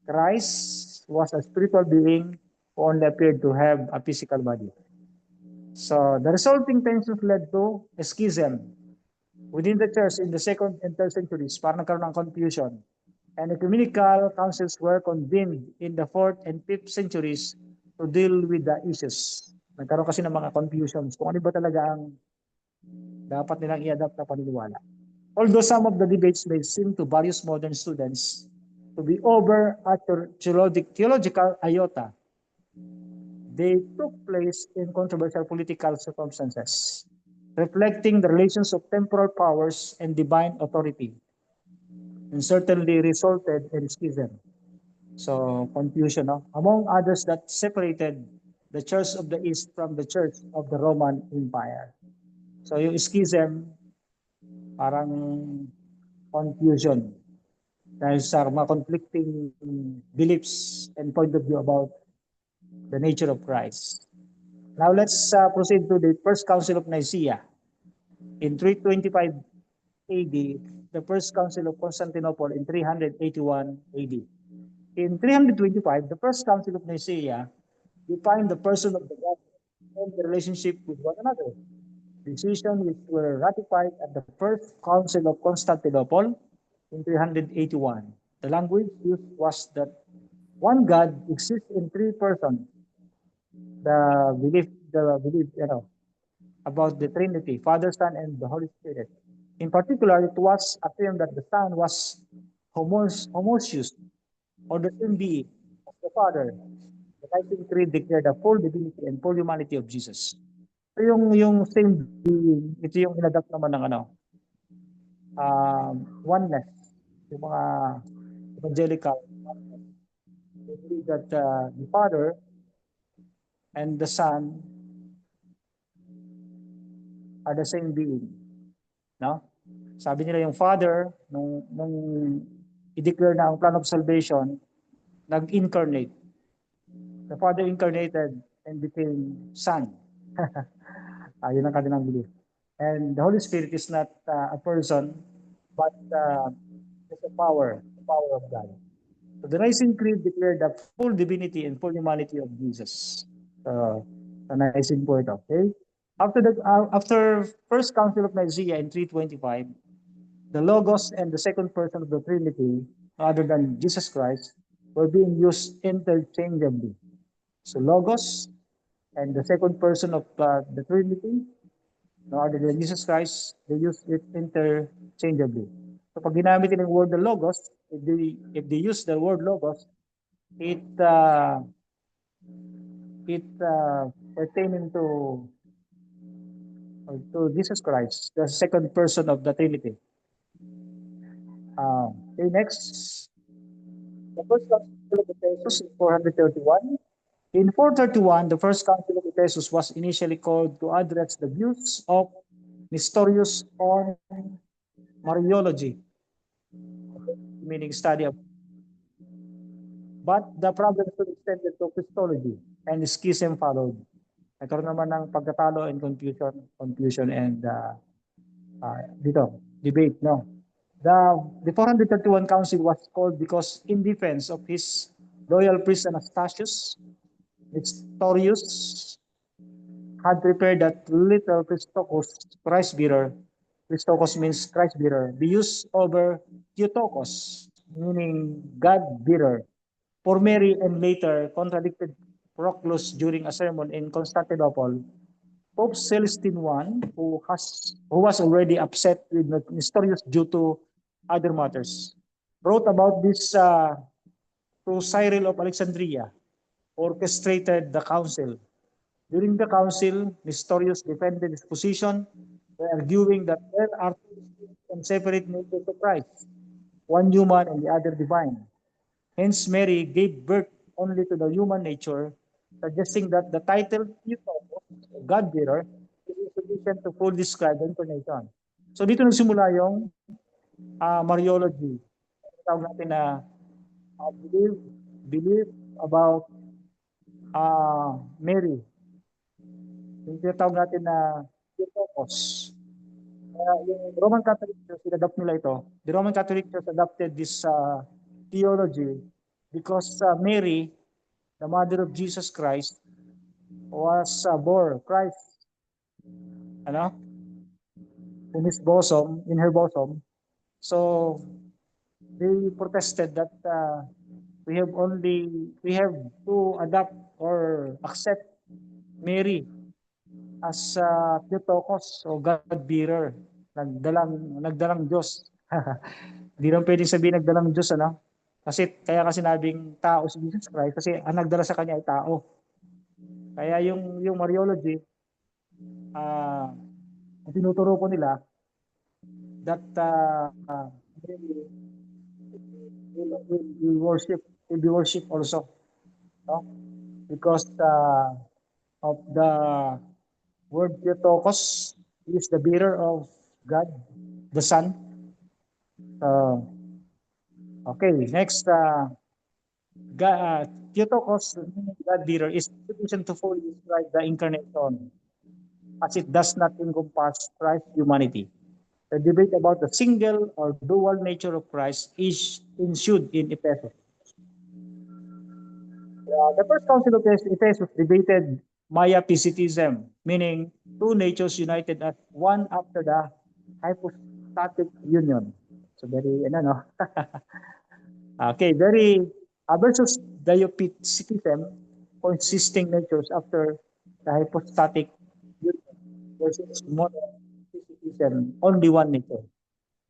Christ was a spiritual being who only appeared to have a physical body. So the resulting tensions led to a schism within the church in the 2nd and 3rd centuries. Parang nagkaroon ng confusion. And ecumenical councils were convened in the 4th and 5th centuries to deal with the issues. Nagkaroon kasi ng mga confusions kung ano ba talaga ang dapat nilang i-adapt na paniniwala. Although some of the debates may seem to various modern students to be over at theological iota, they took place in controversial political circumstances, reflecting the relations of temporal powers and divine authority, and certainly resulted in schism. So, confusion, no? Among others that separated the Church of the East from the Church of the Roman Empire. So, yung schism, parang confusion dahil sa mga conflicting beliefs and point of view about the nature of Christ. Now, let's proceed to the First Council of Nicaea. In 325 AD, the First Council of Constantinople in 381 AD. In 325, the First Council of Nicaea defined the person of the God and the relationship with one another. Decisions which were ratified at the First Council of Constantinople in 381. The language used was that one God exists in three persons. The belief, about the Trinity, Father, Son, and the Holy Spirit. In particular, it was affirmed that the Son was homoousios, or the same being of the Father. The Nicene Creed declared the full divinity and full humanity of Jesus. So yung same being, ito yung inadapt naman ng oneness. Yung mga evangelical, they believe that the Father and the Son are the same being. No? Sabi nila yung Father, nung i-declare na ang plan of salvation, nag-incarnate. The Father incarnated and became Son. Yun ang kanilang belief. And the Holy Spirit is not a person, but it's a power of God. So the Nicene Creed declared the full divinity and full humanity of Jesus. The Nicene point, okay? After First Council of Nicaea in 325, the Logos and the second person of the Trinity, other than Jesus Christ, were being used interchangeably. So Logos and the second person of the Trinity, other than Jesus Christ, they use it interchangeably. So pag ginamit nila yung word the Logos, if they use the word Logos, it pertaining to Jesus Christ, the second person of the Trinity. Okay, next. The First Council of Ephesus in 431. In 431, the First Council of Ephesus was initially called to address the views of Nestorius on Mariology, meaning study of. But the problem was extended to Christology, and schism followed. Nagkaroon naman ng pagkatalo and confusion and debate, no? The 431 council was called because in defense of his royal priest Anastasius, Nestorius had prepared that little Christokos, Christ bearer, Christokos means Christ bearer, be used over Theotokos, meaning God bearer, for Mary, and later contradicted Proclus during a sermon in Constantinople. Pope Celestine I, who was already upset with Nestorius due to other matters, wrote about this to Cyril of Alexandria, orchestrated the council. During the council, Nestorius defended his position by arguing that there are two distinct and separate natures of Christ, one human and the other divine. Hence, Mary gave birth only to the human nature, suggesting that the title Theotokos, God-bearer, is insufficient to fully describe the incarnation. So dito nagsimula yung Mariology. Tawag natin na believe about Mary. Yung tinatawag natin na Theotokos. Yung Roman Catholic Church, adapt nila ito. The Roman Catholic Church adopted this theology because Mary, the mother of Jesus Christ, was bore Christ, in her bosom. So they protested that we have to adopt or accept Mary as Theotokos o God-bearer, nagdalang Diyos. Hindi naman pwedeng sabihin nagdalang Diyos, kaya kasi sinabing tao si Jesus Christ kasi ang nagdala sa kanya ay tao. Kaya yung Mariology, tinuturo ko nila that will be worship also, because of the word Theotokos is the bearer of God, the Son. Okay, next, Theotokos, God bearer, is sufficient to fully describe the incarnation, as it does not encompass Christ's humanity. The debate about the single or dual nature of Christ is ensued in Ephesus. The first council of Ephesus debated Miaphysitism, meaning two natures united as one after the hypostatic union. So very, okay, versus Diophysitism, consisting natures after the hypostatic union, versus monophysitism, only one nature.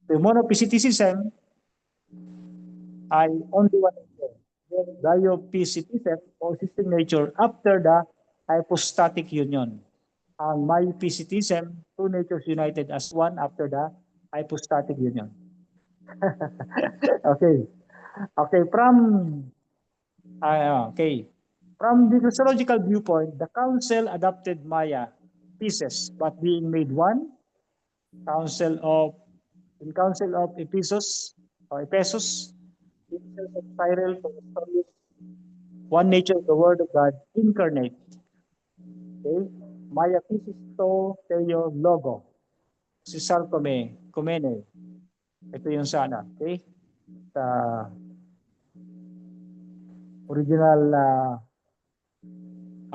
So monophysitism ay only one nature. Diophysitism, consisting nature after the hypostatic union. Ang Miaphysitism, two natures united as one after the hypostatic union. Okay. From the Christological viewpoint, the council adopted Maya pieces, but being made one. Council of Ephesus, Ephesus, of Cyril, one nature of the Word of God incarnate. Okay, Maya pieces to Theo Logo, si Salcome, Comene. Ito yung sana, okay? Sa original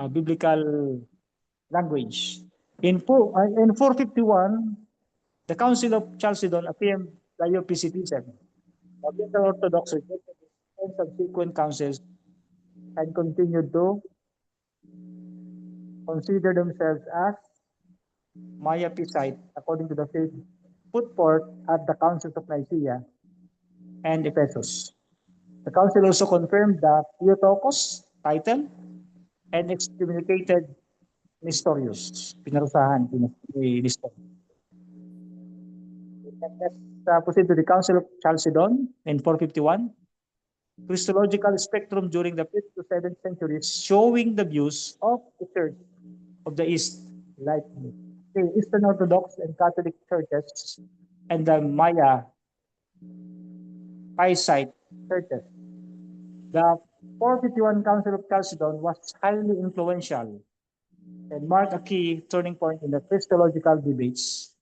biblical language. In 451, the Council of Chalcedon affirmed Diophysitism. The Orthodox rejected and subsequent councils and continued to consider themselves as Miaphysite according to the faith put forth at the Councils of Nicaea and Ephesus. The council also confirmed the Theotokos title and excommunicated Nestorius. Pinarusahan ni Nestorius. Let's proceed to the Council of Chalcedon in 451. Christological spectrum during the 5th to 7th centuries, showing the views of the Church of the East, like the Eastern Orthodox and Catholic churches, and the Miaphysite churches. The 451 Council of Chalcedon was highly influential and marked a key turning point in the Christological debates.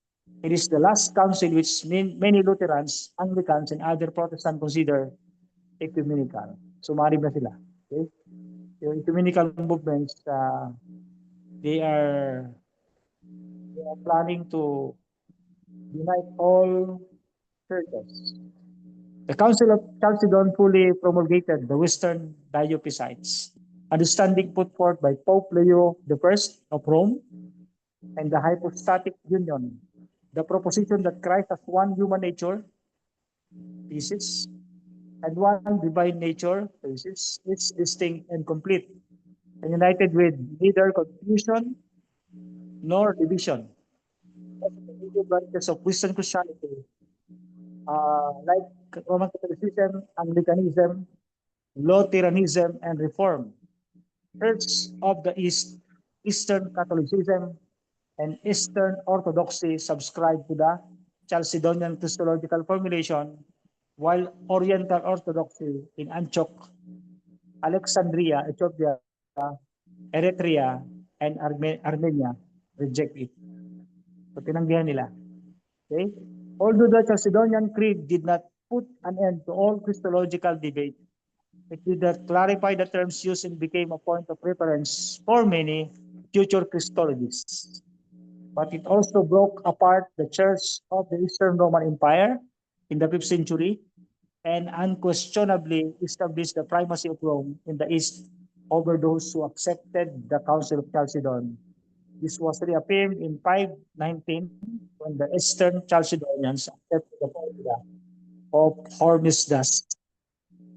It is the last council which many Lutherans, Anglicans, and other Protestants consider ecumenical. Sumarib na sila. Okay? yung ecumenical movements, they are planning to unite all churches. The Council of Chalcedon fully promulgated the Western Diophysites, understanding put forth by Pope Leo I of Rome and the hypostatic union, the proposition that Christ has one human nature, thesis, and one divine nature, thesis, is distinct and complete, and united with neither confusion nor division. The branches of Western Christianity, like Roman Catholicism, Anglicanism, Lutheranism, and Reform, Church of the East, Eastern Catholicism, and Eastern Orthodoxy subscribe to the Chalcedonian Christological formulation, while Oriental Orthodoxy in Antioch, Alexandria, Ethiopia, Eritrea, and Armenia reject it. So tinanggihan nila. Okay? Although the Chalcedonian Creed did not put an end to all Christological debate, it did not clarify the terms used and became a point of reference for many future Christologists. But it also broke apart the Church of the Eastern Roman Empire in the 5th century and unquestionably established the primacy of Rome in the East over those who accepted the Council of Chalcedon. This was reaffirmed in 519 when the Eastern Chalcedonians accepted the formula of Hormisdas,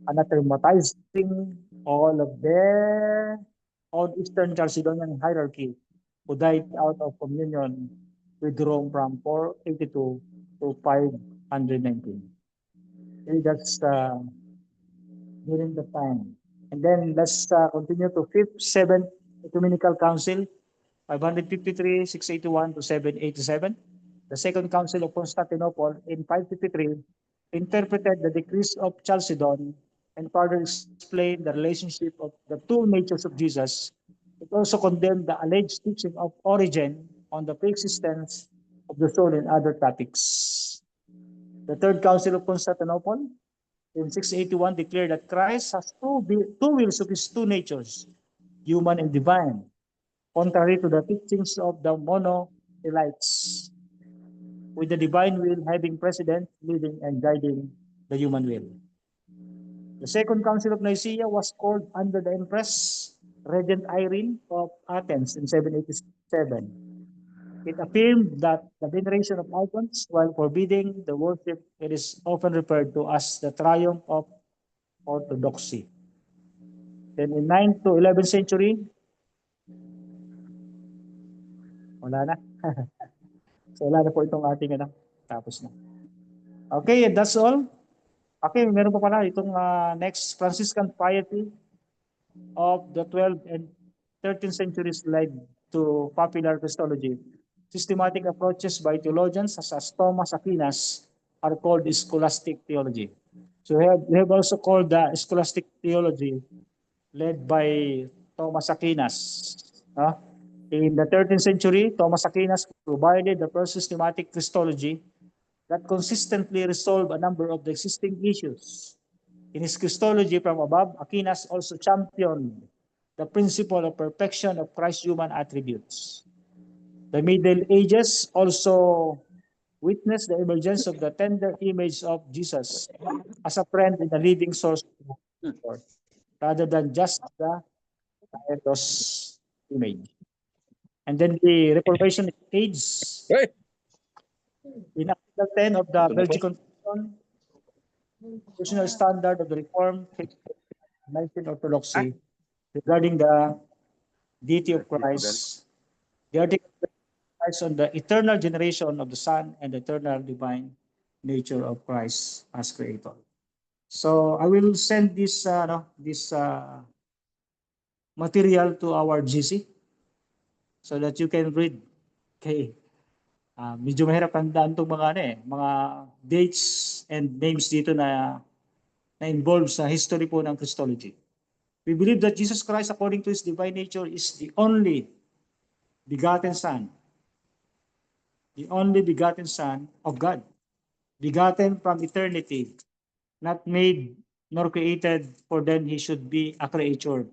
anathematizing all of their own Eastern Chalcedonian hierarchy, who died out of communion with Rome from 482 to 519. Okay, that's during the time. And then let's continue to 5th, 7th Ecumenical Council, 553, 681 to 787. The Second Council of Constantinople in 553 interpreted the decrees of Chalcedon and further explained the relationship of the two natures of Jesus. It also condemned the alleged teaching of Origen on the pre-existence of the soul and other topics. The Third Council of Constantinople in 681 declared that Christ has two wills of his two natures, human and divine, contrary to the teachings of the Monothelites, with the divine will having precedence, leading and guiding the human will. The Second Council of Nicaea was called under the Empress Regent Irene of Athens in 787. It affirmed that the veneration of icons, while forbidding the worship, it is often referred to as the triumph of orthodoxy. Then in 9th to 11th century, wala na. So wala na po itong ating tapos na. Okay, that's all. Okay, meron pa pala itong next Franciscan piety of the 12th and 13th centuries led to popular Christology. Systematic approaches by theologians such as Thomas Aquinas are called scholastic theology. So we have also called the scholastic theology led by Thomas Aquinas. In the 13th century, Thomas Aquinas provided the first systematic Christology that consistently resolved a number of the existing issues. In his Christology from above, Aquinas also championed the principle of perfection of Christ's human attributes. The Middle Ages also witnessed the emergence of the tender image of Jesus as a friend and a living source of comfort, rather than just the Theos image. And then the Reformation age, in Article 10 of the Belgian Constitution, constitutional standard of the Reformed Orthodoxy regarding the deity of Christ, the article relies on the eternal generation of the Son and the eternal divine nature of Christ as Creator. So I will send this material to our GC so that you can read. Okay. Medyo mahirap tandaan itong mga dates and names dito na involved sa history po ng Christology. We believe that Jesus Christ, according to his divine nature, is the only begotten Son of God, begotten from eternity, not made nor created, for then he should be a creature.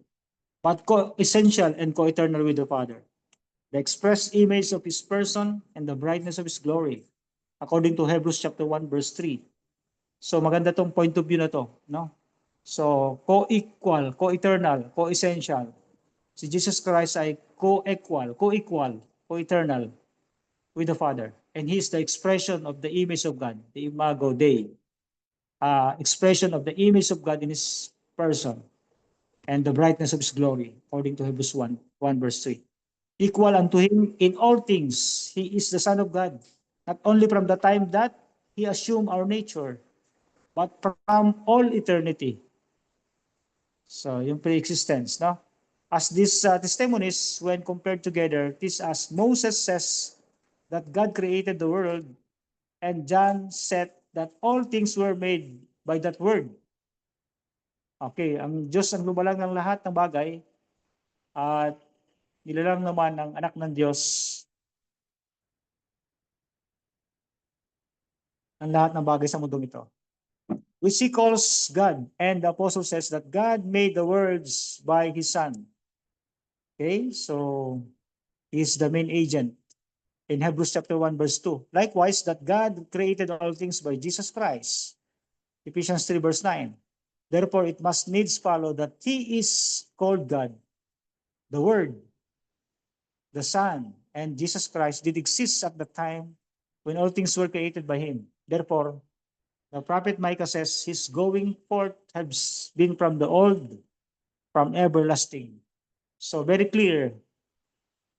but co-essential and co-eternal with the Father. The express image of his person and the brightness of his glory, according to Hebrews chapter 1, verse 3. So maganda tong point of view na to, no? So co-equal, co-eternal, co-essential. Si Jesus Christ ay co-equal, co-eternal with the Father. And he is the expression of the image of God, the imago Dei. Expression of the image of God in his person and the brightness of his glory, according to Hebrews 1 verse 3. Equal unto him in all things. He is the Son of God, not only from the time that he assumed our nature, but from all eternity. So, yung pre-existence, no? As these testimonies, when compared together, this as Moses says that God created the world, and John said that all things were made by that word. Okay, ang Diyos ang lumalang ng lahat ng bagay, at nilalang naman ng anak ng Diyos ang lahat ng bagay sa mundong ito. Which he calls God, and the apostle says that God made the worlds by his Son. Okay, so he is the main agent in Hebrews chapter 1 verse 2. Likewise, that God created all things by Jesus Christ. Ephesians 3 verse 9. Therefore, it must needs follow that he is called God. The Word, the Son, and Jesus Christ did exist at the time when all things were created by him. Therefore, the prophet Micah says, his going forth has been from the old, from everlasting. So very clear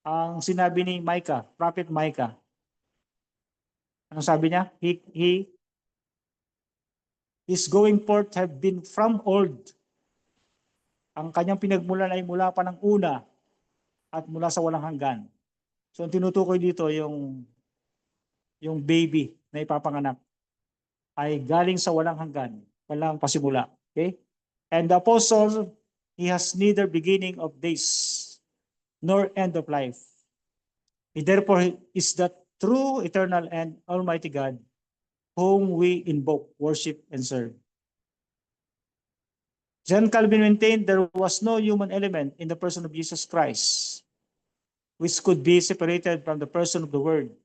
ang sinabi ni Micah, prophet Micah. Anong sabi niya? His going forth have been from old. Ang kanyang pinagmulan ay mula pa ng una at mula sa walang hanggan. So ang tinutukoy dito yung baby na ipapanganak ay galing sa walang hanggan, walang pasimula. Okay? And the apostle, he has neither beginning of days nor end of life. He therefore is the true, eternal, and almighty God whom we invoke, worship, and serve. John Calvin maintained there was no human element in the person of Jesus Christ which could be separated from the person of the Word.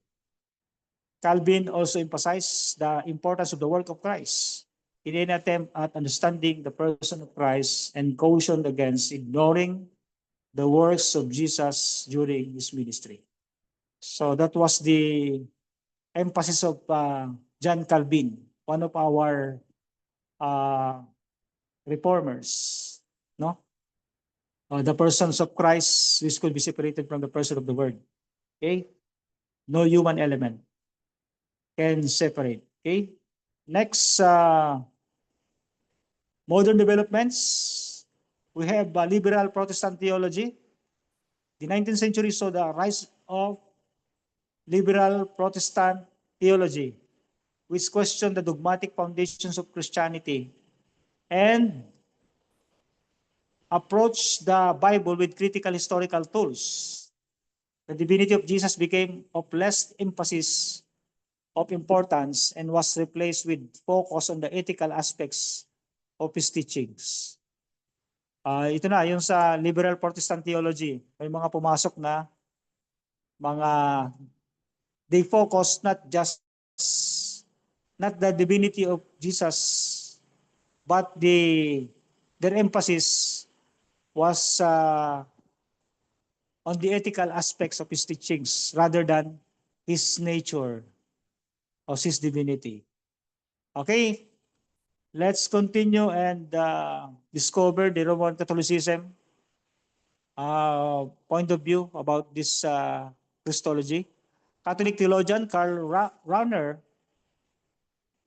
Calvin also emphasized the importance of the work of Christ in an attempt at understanding the person of Christ and cautioned against ignoring the works of Jesus during his ministry. So that was the emphasis of John Calvin, one of our reformers, no? The persons of Christ which could be separated from the person of the Word. Okay? No human element can separate. Okay? Next, modern developments. We have liberal Protestant theology. The 19th century saw the rise of liberal Protestant theology, which questioned the dogmatic foundations of Christianity and approached the Bible with critical historical tools. The divinity of Jesus became of less emphasis of importance and was replaced with focus on the ethical aspects of his teachings. Ito na, yung sa liberal Protestant theology, may mga pumasok na mga, they focus not the divinity of Jesus, but their emphasis was on the ethical aspects of his teachings rather than his nature of his divinity. Okay, let's continue and discover the Roman Catholicism point of view about this Christology. Catholic theologian Karl Rahner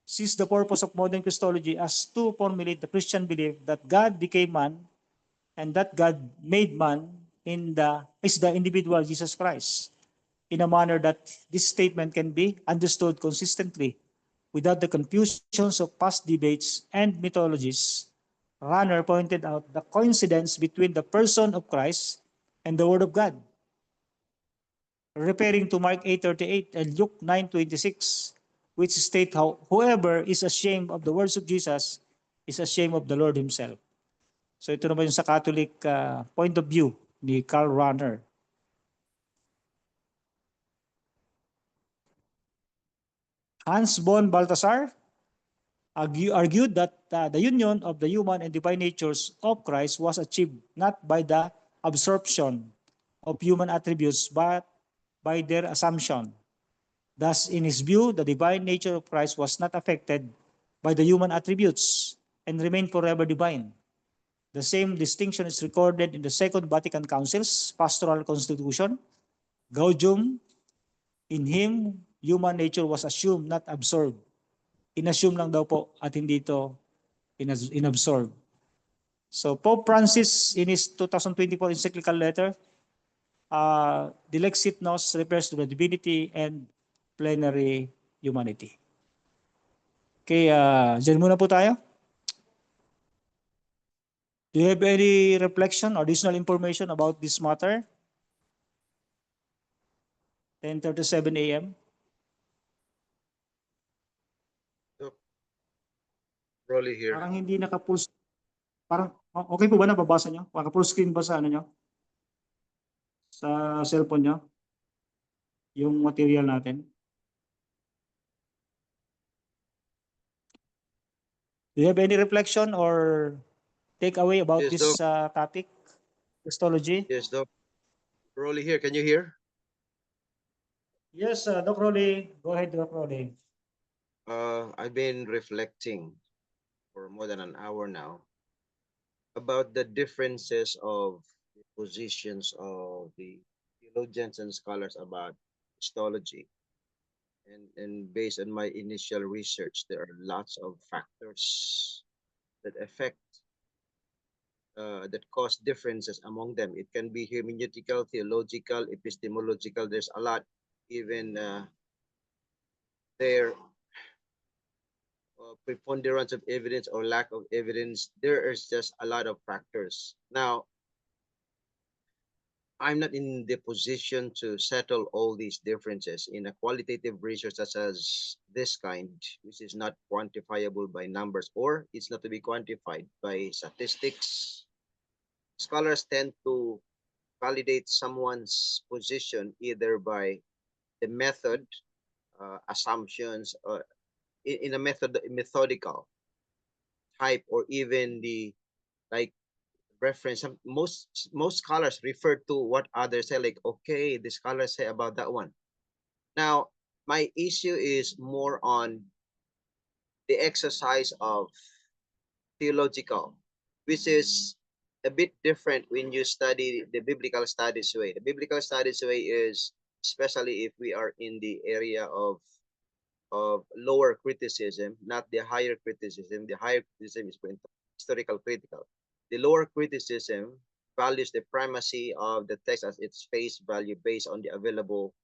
sees the purpose of modern Christology as to formulate the Christian belief that God became man and that God made man is the individual Jesus Christ, in a manner that this statement can be understood consistently without the confusions of past debates and mythologies. Rahner pointed out the coincidence between the person of Christ and the Word of God, referring to Mark 8:38 and Luke 9:26, which state how whoever is ashamed of the words of Jesus is ashamed of the Lord himself. So ito naman yung sa Catholic point of view ni Karl Rahner. Hans von Balthasar argued that the union of the human and divine natures of Christ was achieved not by the absorption of human attributes, but by their assumption. Thus, in his view, the divine nature of Christ was not affected by the human attributes and remained forever divine. The same distinction is recorded in the Second Vatican Council's Pastoral Constitution, Gaudium. In him, human nature was assumed, not absorbed. Inassume lang daw po at hindi ito inabsorb. So Pope Francis in his 2024 encyclical letter, Dilexit Nos refers to the divinity and plenary humanity. Okay, dyan muna po tayo. Do you have any reflection or additional information about this matter? 10:37 a.m. Rolly here. Parang hindi naka-full. Parang okay po ba nababasa nyo? Naka-full screen ba sa ano nyo? Sa cellphone nyo? Yung material natin? Do you have any reflection or takeaway about Yes, this topic? Christology? Yes, Doc. Rolly here. Can you hear? Yes, Doc Rolly. Go ahead, Doc Rolly. I've been reflecting for more than an hour now about the differences of the positions of the theologians and scholars about Christology. And based on my initial research, there are lots of factors that affect that cause differences among them. It can be hermeneutical, theological, epistemological. There's a lot. Even their preponderance of evidence or lack of evidence. There is just a lot of factors. Now, I'm not in the position to settle all these differences in a qualitative research such as this kind, which is not quantifiable by numbers, or it's not to be quantified by statistics. Scholars tend to validate someone's position either by the method, assumptions, in a methodical type, or even the like reference. Most scholars refer to what others say, like, okay, the scholars say about that one. Now, my issue is more on the exercise of theological, which is a bit different when you study the biblical studies way. The biblical studies way is, especially if we are in the area of lower criticism, not the higher criticism. The higher criticism is historical critical. The lower criticism values the primacy of the text as its face value based on the available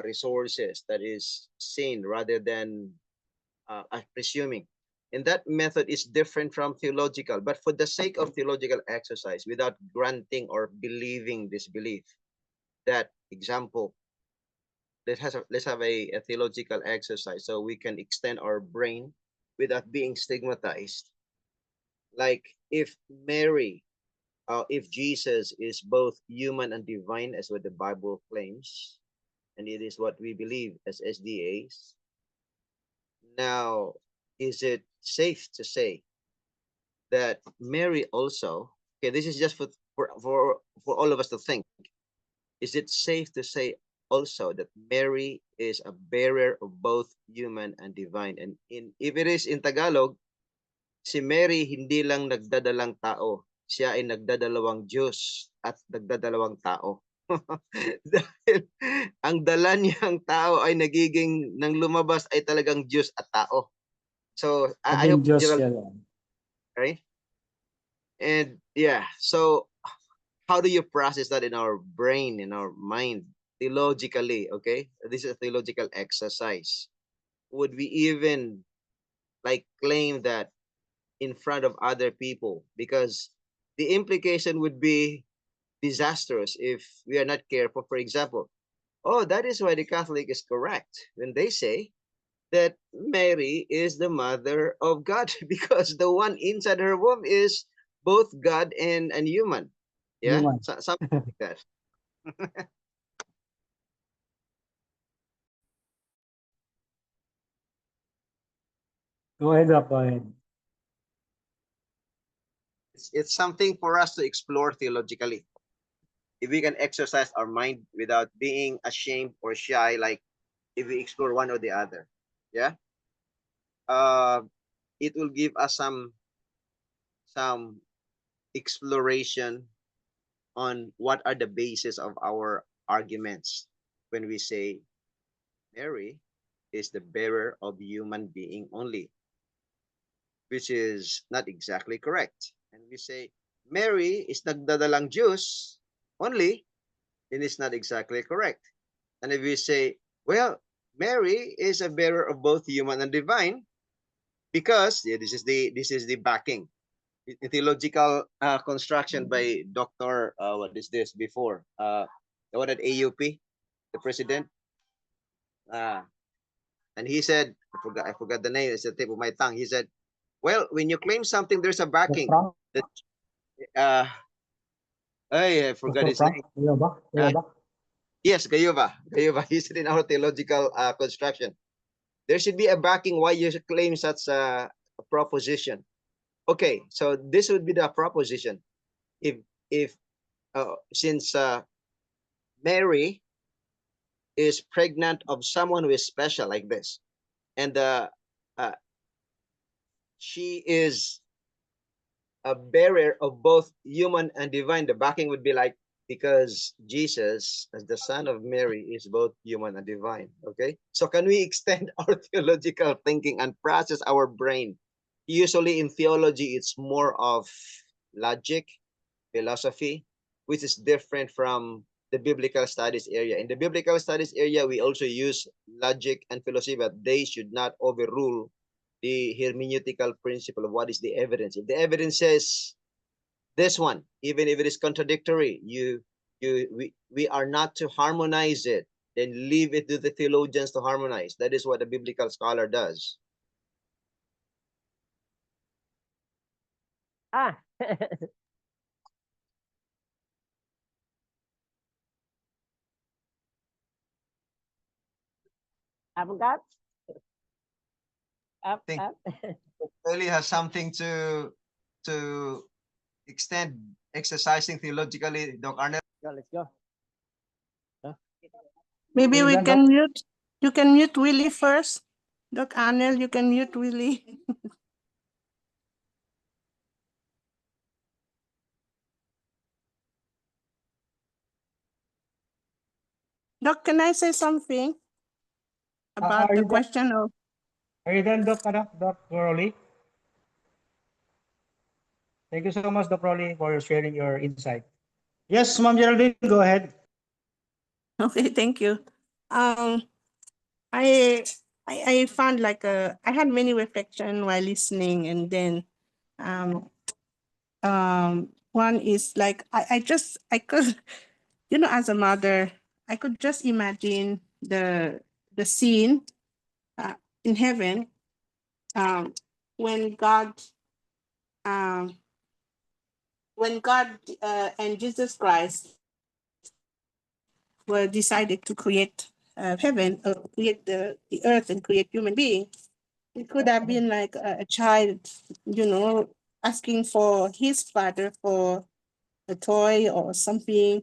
resources that is seen, rather than presuming. And that method is different from theological, but for the sake of theological exercise, without granting or believing this belief, that example, let's have a theological exercise so we can extend our brain without being stigmatized. Like if Mary, if Jesus is both human and divine, as what the Bible claims, and it is what we believe as SDAs. Now, is it safe to say that Mary also, okay, this is just for all of us to think, is it safe to say also that Mary is a bearer of both human and divine? And if it is in Tagalog, si Mary hindi lang nagdadalang tao, siya ay nagdadalawang Diyos at nagdadalawang tao. Dahil ang dala niyang tao ay nagiging, nang lumabas ay talagang Diyos at tao. So I hope Diyos Gerald, yan. right? And yeah, so how do you process that in our brain, in our mind, theologically? Okay, this is a theological exercise. Would we even like claim that in front of other people? Because the implication would be disastrous if we are not careful. For example, oh, that is why the Catholic is correct when they say that Mary is the mother of God, because the one inside her womb is both God and human. Yeah, Human. something like that. Go ahead, Doc, go ahead. It's something for us to explore theologically. If we can exercise our mind without being ashamed or shy, like if we explore one or the other, yeah, uh, it will give us some exploration on what are the basis of our arguments when we say Mary is the bearer of human being only, which is not exactly correct. And we say Mary is nagdadalang Diyos only, then it's not exactly correct. And if we say, well, Mary is a bearer of both human and divine, because yeah, this is the backing, the theological construction by Dr. What is this before? The one at AUP, the president. Uh, and he said, I forgot the name. It's the tip of my tongue. He said, well, when you claim something, there's a backing. Frank? That uh, I forgot Dr. his Frank? name. Iya ba? Iya Uh, ba? yes, Gayuva. Gayuva. He said in our theological construction, there should be a backing why you claim such a proposition. Okay, so this would be the proposition. If since Mary is pregnant of someone who is special like this, and uh, she is a bearer of both human and divine, the backing would be like, because Jesus, as the son of Mary, is both human and divine. Okay, so can we extend our theological thinking and process our brain? Usually in theology, it's more of logic, philosophy, which is different from the biblical studies area. In the biblical studies area, we also use logic and philosophy, but they should not overrule the hermeneutical principle of what is the evidence. If the evidence says this one, even if it is contradictory, we are not to harmonize it, then leave it to the theologians to harmonize. That is what a biblical scholar does. Ah, I forgot. Think Up. really has something to extend exercising theologically, Doc Arnel. Go, let's go. Maybe You we done, can Doc? mute. You can mute Willie first. Doc Arnel, you can mute Willie. Doc, can I say something about are the you done? question of Are you done, Doc? Doc Rowley? Thank you so much, Doc Rowley, for sharing your insight. Yes, Ma'am Geraldine, go ahead. Okay, thank you. I I found like I had many reflection while listening, and then one is like I could as a mother I could just imagine the scene in heaven um when God um and Jesus Christ were decided to create heaven, create the earth and create human being. It could have been like a child, asking for his father for a toy or something.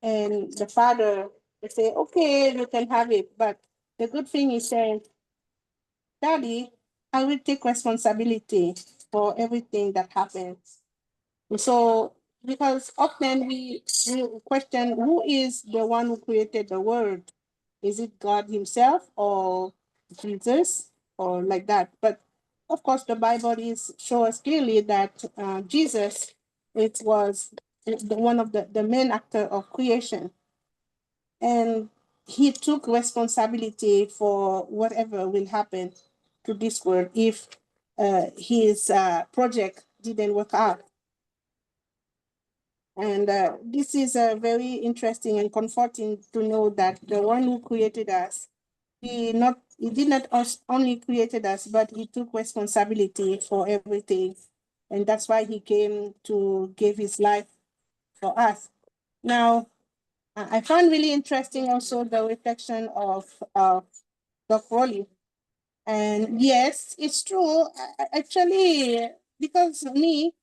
And the father would say, okay, you can have it. But the good thing is saying, Daddy, I will take responsibility for everything that happens. So, because often we question who is the one who created the world? Is it God Himself or Jesus or like that? But of course, the Bible is show us clearly that Jesus, it was one of the main actor of creation, and he took responsibility for whatever will happen to this world if his project didn't work out. And this is very interesting and comforting to know that the one who created us, he did not only created us, but he took responsibility for everything. And that's why he came to give his life for us. Now, I found really interesting also the reflection of Doc Rowley. And yes, it's true. Actually, because me,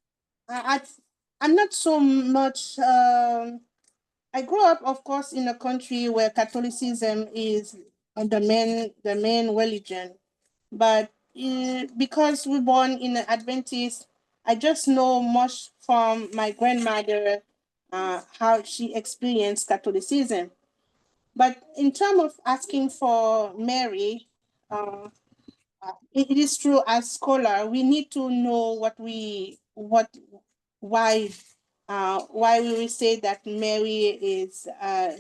I'm not so much. I grew up, of course, in a country where Catholicism is the main religion, but because we're born in an Adventist, I just know much from my grandmother, how she experienced Catholicism. But in terms of asking for Mary, it is true as scholar, we need to know why we will say that Mary is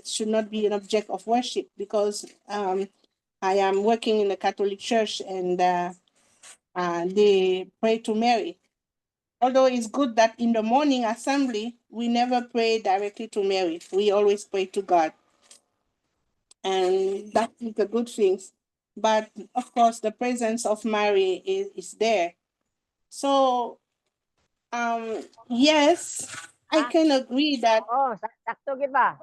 should not be an object of worship, because I am working in the Catholic Church, and they pray to Mary. Although it's good that in the morning assembly, we never pray directly to Mary. We always pray to God. And that is a good thing. But of course, the presence of Mary is there. So, yes, I can agree that Oo, sakto gid ba?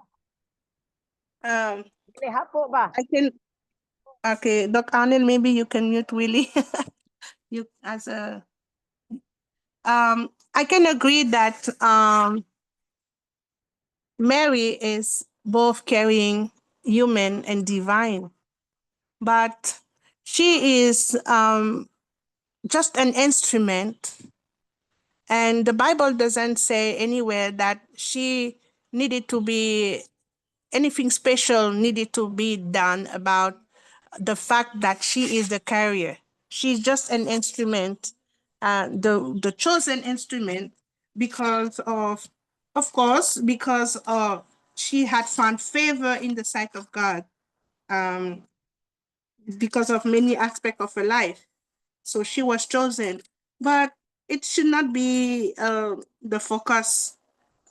um, Dili hapo ba? I can. Okay, Doc Arnel, maybe you can mute Willie. You as a I can agree that Mary is both carrying human and divine, but she is just an instrument, and the Bible doesn't say anywhere that she needed to be anything special needed to be done about the fact that she is the carrier. She's just an instrument, the chosen instrument, because of course, because she had found favor in the sight of God, um, because of many aspects of her life. So she was chosen, but it should not be the focus.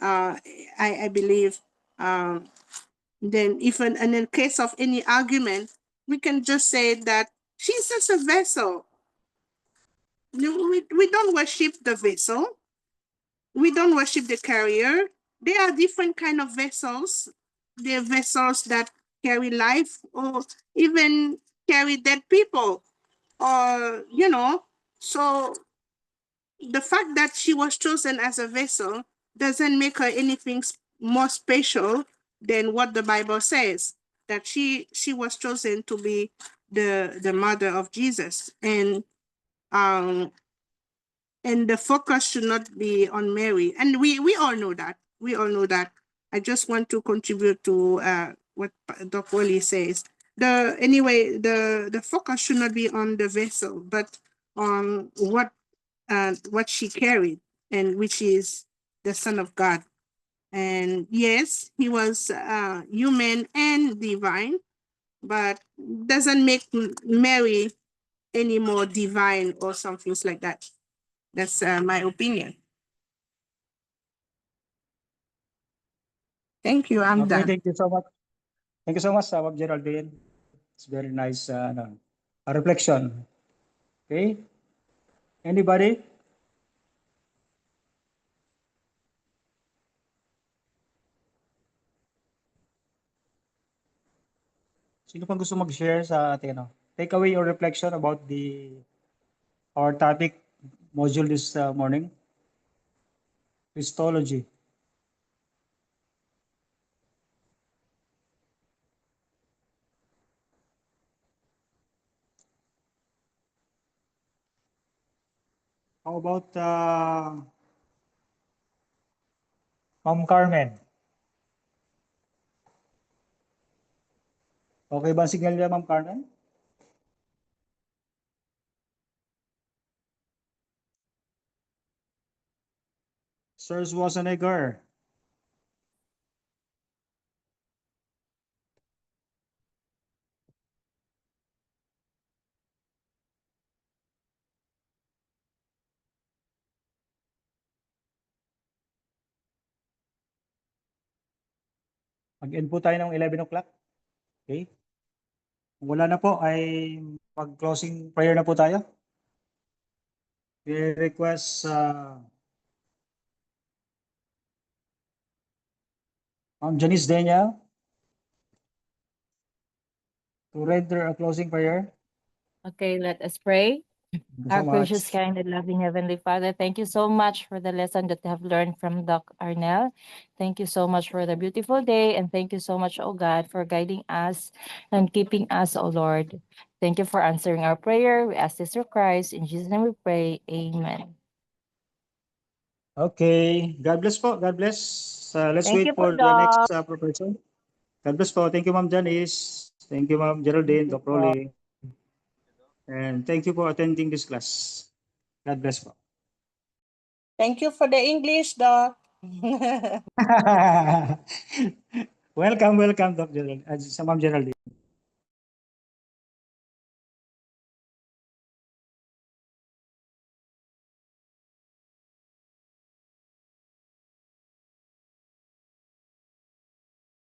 Uh, I believe. Then, if in the case of any argument, we can just say that she's just a vessel. We don't worship the vessel. We don't worship the carrier. There are different kind of vessels. There are vessels that carry life, or even carry dead people, or So the fact that she was chosen as a vessel doesn't make her anything more special than what the Bible says, that she was chosen to be the mother of Jesus. Um and the focus should not be on Mary, and we all know that. I just want to contribute to what Dr. Wally says. The focus should not be on the vessel, but on what she carried, and which is the Son of God. And yes, he was human and divine, but doesn't make Mary any more divine or something like that. That's my opinion. Thank you. I'm Okay, done. thank you so much. Thank you so much, Ma'am Geraldine. It's very nice a reflection. Okay, anybody? Sino pang gusto mag-share sa ating take away your reflection about our topic module this morning? Christology. How about Ma'am Carmen? Okay ba ang signal niya, Ma'am Carmen? Sir Schwarzenegger. Mag-end po tayo ng 11 o'clock. Okay? Kung wala na po, ay mag-closing prayer na po tayo. We request Ma'am Janice Daniel to render a closing prayer. Okay, let us pray. Thank you Our so gracious, much. kind, and loving Heavenly Father, thank you so much for the lesson that we have learned from Doc Arnell. Thank you so much for the beautiful day, and thank you so much, oh God, for guiding us and keeping us, oh Lord. Thank you for answering our prayer. We ask this through Christ. In Jesus' name we pray. Amen. Okay. God bless po. God bless. Let's Thank wait you po, for the next Doc. professor. God bless po. Thank you, Ma'am Janice. Thank you, Ma'am Geraldine, Thank you Doc po. Rolly. And thank you for attending this class. God bless po. Thank you for the English, Doc. Welcome, welcome, Doc Geraldine. Ma'am Geraldine.